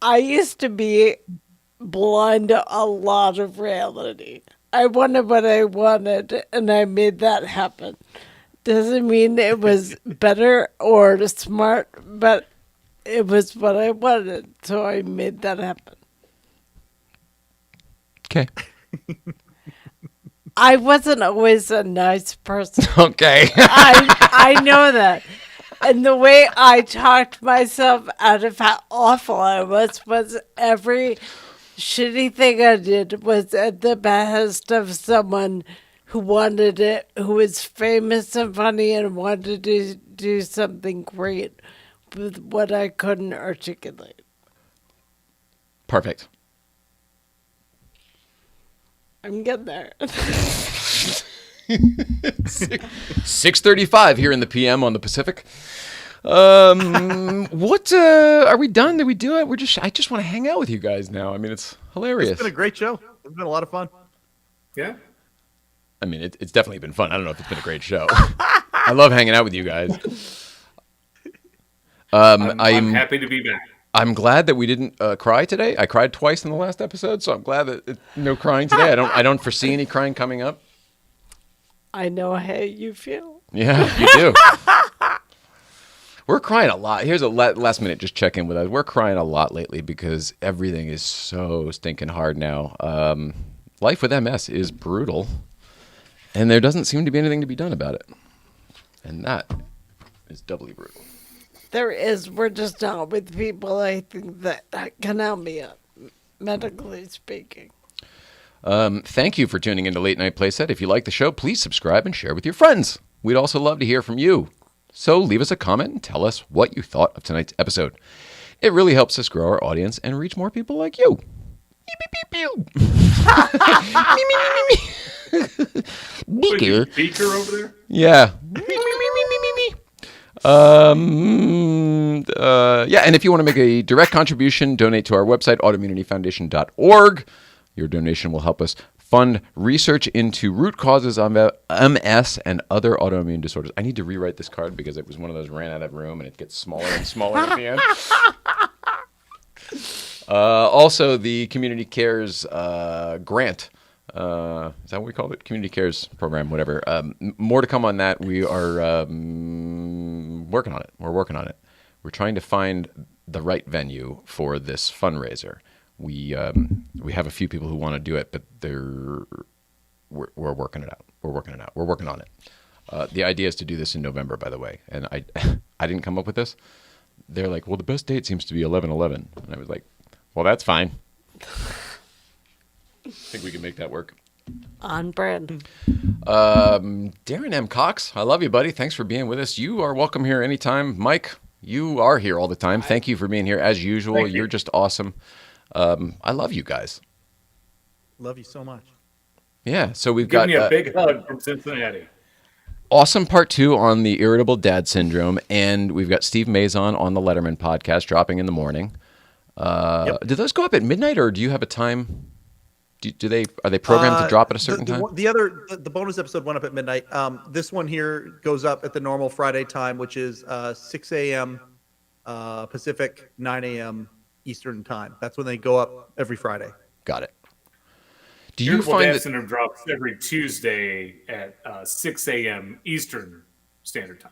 I used to be blind to a lot of reality. I wanted what I wanted, and I made that happen. Doesn't mean it was better or smart, but it was what I wanted, so I made that happen. Okay. I wasn't always a nice person. Okay. I know that. And the way I talked myself out of how awful I was every shitty thing I did was at the behest of someone who wanted it, who was famous and funny and wanted to do something great with what I couldn't articulate. Perfect. I'm getting there. 6:35 here in the PM on the Pacific. What are we done? Did we do it? I just want to hang out with you guys now. I mean, it's hilarious. It's been a great show. It's been a lot of fun. Yeah. I mean, it's definitely been fun. I don't know if it's been a great show. I love hanging out with you guys. I'm happy to be back. I'm glad that we didn't cry today. I cried twice in the last episode, so I'm glad that no crying today. I don't foresee any crying coming up. I know how you feel. Yeah, you do. We're crying a lot. Here's a last minute just check in with us. We're crying a lot lately because everything is so stinking hard now. Life with MS is brutal, and there doesn't seem to be anything to be done about it. And that is doubly brutal. There is. We're just not with people I think that can help me up, medically speaking. Thank you for tuning into Late Night Playset. If you like the show, please subscribe and share with your friends. We'd also love to hear from you. So leave us a comment and tell us what you thought of tonight's episode. It really helps us grow our audience and reach more people like you. Beaker over there? Yeah. Yeah, and if you want to make a direct contribution, donate to our website, autoimmunityfoundation.org. Your donation will help us fund research into root causes of MS and other autoimmune disorders. I need to rewrite this card because it was one of those ran out of room and it gets smaller and smaller at the end. Also, the Community Cares grant. Is that what we called it? Community Cares program, whatever. More to come on that. We are working on it. We're working on it. We're trying to find the right venue for this fundraiser. We have a few people who want to do it, but we're working it out. We're working it out. We're working on it. The idea is to do this in November, by the way. And I didn't come up with this. They're like, well, the best date seems to be 11/11. And I was like, well, that's fine. I think we can make that work. On brand. Darren M. Cox, I love you, buddy. Thanks for being with us. You are welcome here anytime. Mike, you are here all the time. Thank you for being here as usual. Thank you. You're just awesome. I love you guys. Love you so much. Yeah, so we've Giving got you a big hug from Cincinnati. awesome part 2 on the Irritable Dad Syndrome, and we've got Steve Mazon on the Letterman podcast dropping in the morning. Yep. Do those go up at midnight, or do you have a time? Are they programmed to drop at a certain time? The bonus episode went up at midnight. This one here goes up at the normal Friday time, which is 6 a.m. Pacific, 9 a.m. Eastern time. That's when they go up every Friday. Got it. Do you Irritable find Dad that Syndrome drops every Tuesday at 6 a.m. Eastern Standard Time.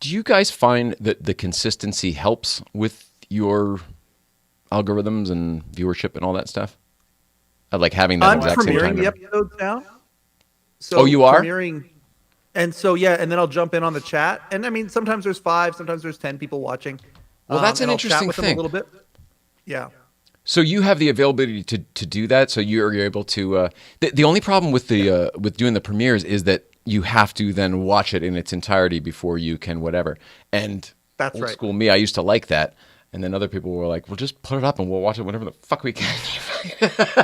Do you guys find that the consistency helps with your algorithms and viewership and all that stuff? Like having that I'm exact same time? premiering the episodes now. So Oh, you are? Premiering, and so yeah, and then I'll jump in on the chat. And I mean, sometimes there's 5, sometimes there's 10 people watching. Well, that's an and I'll chat interesting with them thing. a little bit. Yeah. So you have the availability to do that. So you're able to. The only problem with the with doing the premieres is that you have to then watch it in its entirety before you can whatever. And That's old right. school me, I used to like that. And then other people were like, "Well, just put it up and we'll watch it whenever the fuck we can."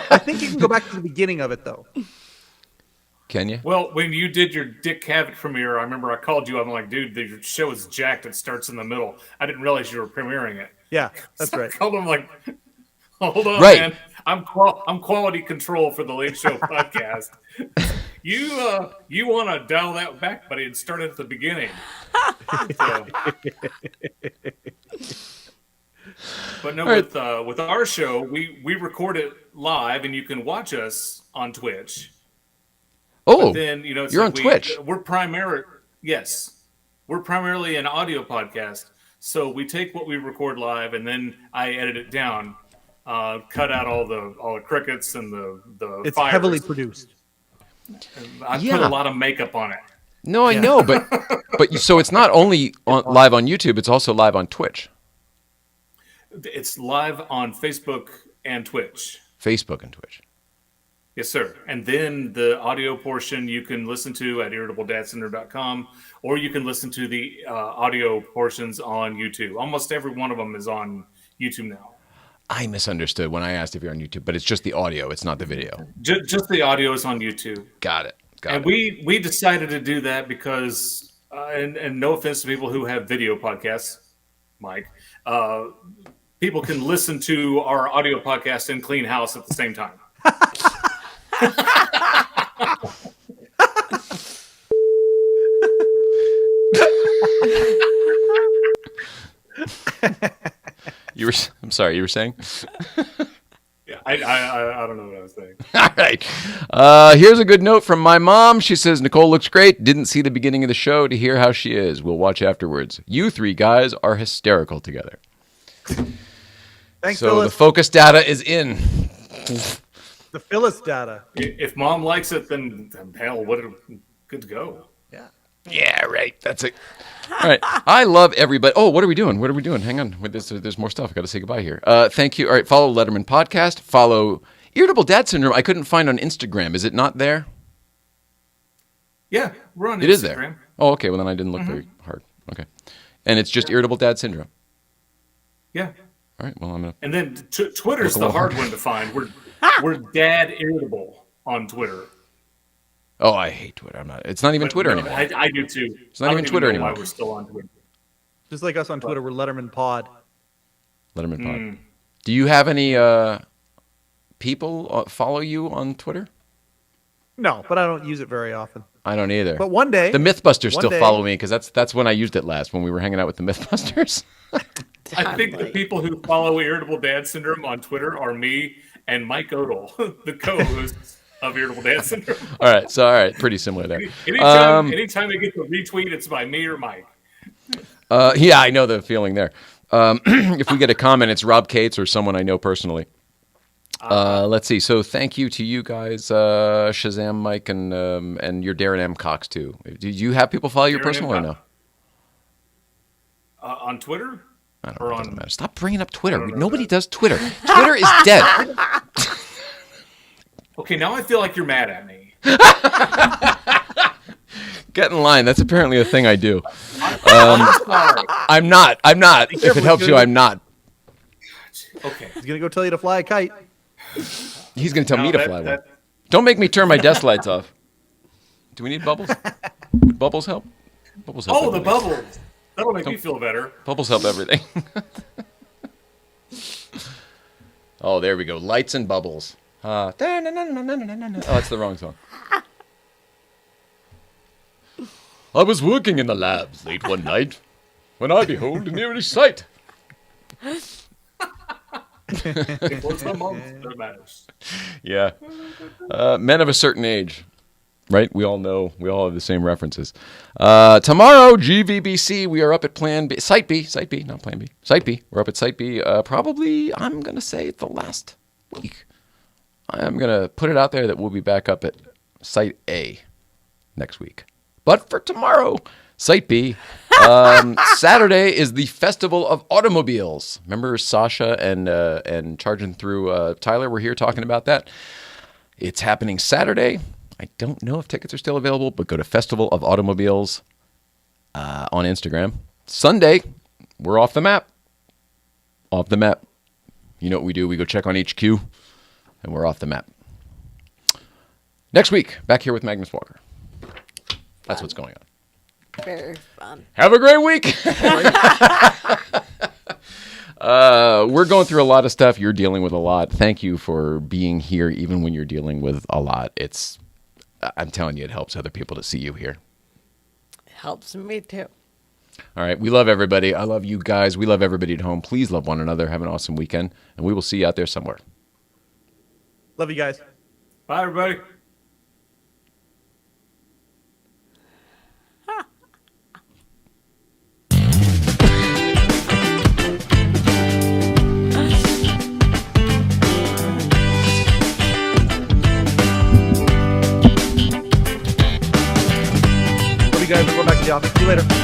I think you can go back to the beginning of it though. Can you? Well, when you did your Dick Cavett premiere, I remember I called you up. I'm like, dude, the show is jacked. It starts in the middle. I didn't realize you were premiering it. Yeah, that's So I right. called him like, hold on, Right. man. I'm quality control for the Late Show podcast. You want to dial that back, buddy, and start at the beginning. So. But no, with our show, we record it live, and you can watch us on Twitch. Oh, But then it's you're like on Twitch. We're primarily an audio podcast. So we take what we record live, and then I edit it down, cut out all the crickets and the It's fires. heavily produced. I put Yeah. a lot of makeup on it. No, I know, but so it's not only live on YouTube; it's also live on Twitch, It's live on Facebook and Twitch. Facebook, and Twitch. Yes, sir. And then the audio portion you can listen to at irritabledadsyndrome.com, or you can listen to the audio portions on YouTube. Almost every one of them is on YouTube now. I misunderstood when I asked if you're on YouTube, but it's just the audio; it's not the video. Just the audio is on YouTube. Got it. And we decided to do that because, and no offense to people who have video podcasts, Mike, people can listen to our audio podcast and clean house at the same time. I'm sorry, you were saying? Yeah, I don't know what I was saying. All right. Here's a good note from my mom. She says, Nicole looks great. Didn't see the beginning of the show to hear how she is. We'll watch afterwards. You three guys are hysterical together. Thanks, So Phyllis. the focus data is in. The Phyllis data. If mom likes it, then hell, good to go. Yeah. Yeah, right. That's it. All right. I love everybody. Oh, what are we doing? What are we doing? Hang on. There's more stuff. I got to say goodbye here. Thank you. All right. Follow Letterman Podcast. Follow Irritable Dad Syndrome. I couldn't find on Instagram. Is it not there? Yeah, we're on Instagram. It is there. Oh, okay. Well, then I didn't look very hard. Okay. And it's just Irritable Dad Syndrome. Yeah. All right. Well, I'm going to. And then Twitter's the hard one to find. We're Dad Irritable on Twitter. Oh, I hate Twitter. I'm not. It's not even Twitter No, anymore. I do too. It's not even Twitter anymore. Why we're still on Twitter? Just like us on Twitter, we're Letterman Pod. Letterman Pod. Do you have any people follow you on Twitter? No, but I don't use it very often. I don't either. But one day, The Mythbusters one still day- follow me because that's when I used it last, when we were hanging out with the Mythbusters. I think the people who follow Irritable Dad Syndrome on Twitter are me and Mike Odell, the co-host of Irritable Dad Syndrome. All right, pretty similar there. Anytime I get the retweet, it's by me or Mike. Yeah, I know the feeling there. If we get a comment, it's Rob Cates or someone I know personally. Let's see. So thank you to you guys, Shazam, Mike, and your Darren M. Cox too. Do you have people follow your Darren personal or M. no? On Twitter? I don't Or know. It on- doesn't matter. Stop bringing up Twitter. don't know Nobody that. does Twitter. Twitter is dead. Okay, now I feel like you're mad at me. Get in line. That's apparently a thing I do. I'm sorry. I'm not. If it careful, helps you, dude. I'm not. Okay. he's gonna go tell you to fly a kite. He's going to tell No, me to that- fly one. that- Don't make me turn my desk lights off. Do we need bubbles? Would bubbles help? Bubbles help. Oh, the everything. bubbles. That'll make me feel better. Bubbles help everything. Oh, there we go. Lights and bubbles. Oh, that's the wrong song. I was working in the labs late one night when I behold an eerie sight. What's my mom? That matters. Yeah. Men of a certain age. Right? We all know. We all have the same references. Tomorrow, GVBC, we are up at Plan B. Site B, not Plan B. Site B. We're up at Site B. Probably, I'm going to say, the last week. I'm going to put it out there that we'll be back up at Site A next week. But for tomorrow, Site B, Saturday is the Festival of Automobiles. Remember Sasha and Charging Through Tyler were here talking about that? It's happening Saturday. I don't know if tickets are still available, but go to Festival of Automobiles on Instagram. Sunday, we're off the map. Off the map. You know what we do? We go check on HQ, and we're off the map. Next week, back here with Magnus Walker. That's what's going on. Very fun. Have a great week. We're going through a lot of stuff. You're dealing with a lot. Thank you for being here, even when you're dealing with a lot. I'm telling you, it helps other people to see you here. It helps me too. All right. We love everybody. I love you guys. We love everybody at home. Please love one another. Have an awesome weekend. And we will see you out there somewhere. Love you guys. Bye, everybody. later.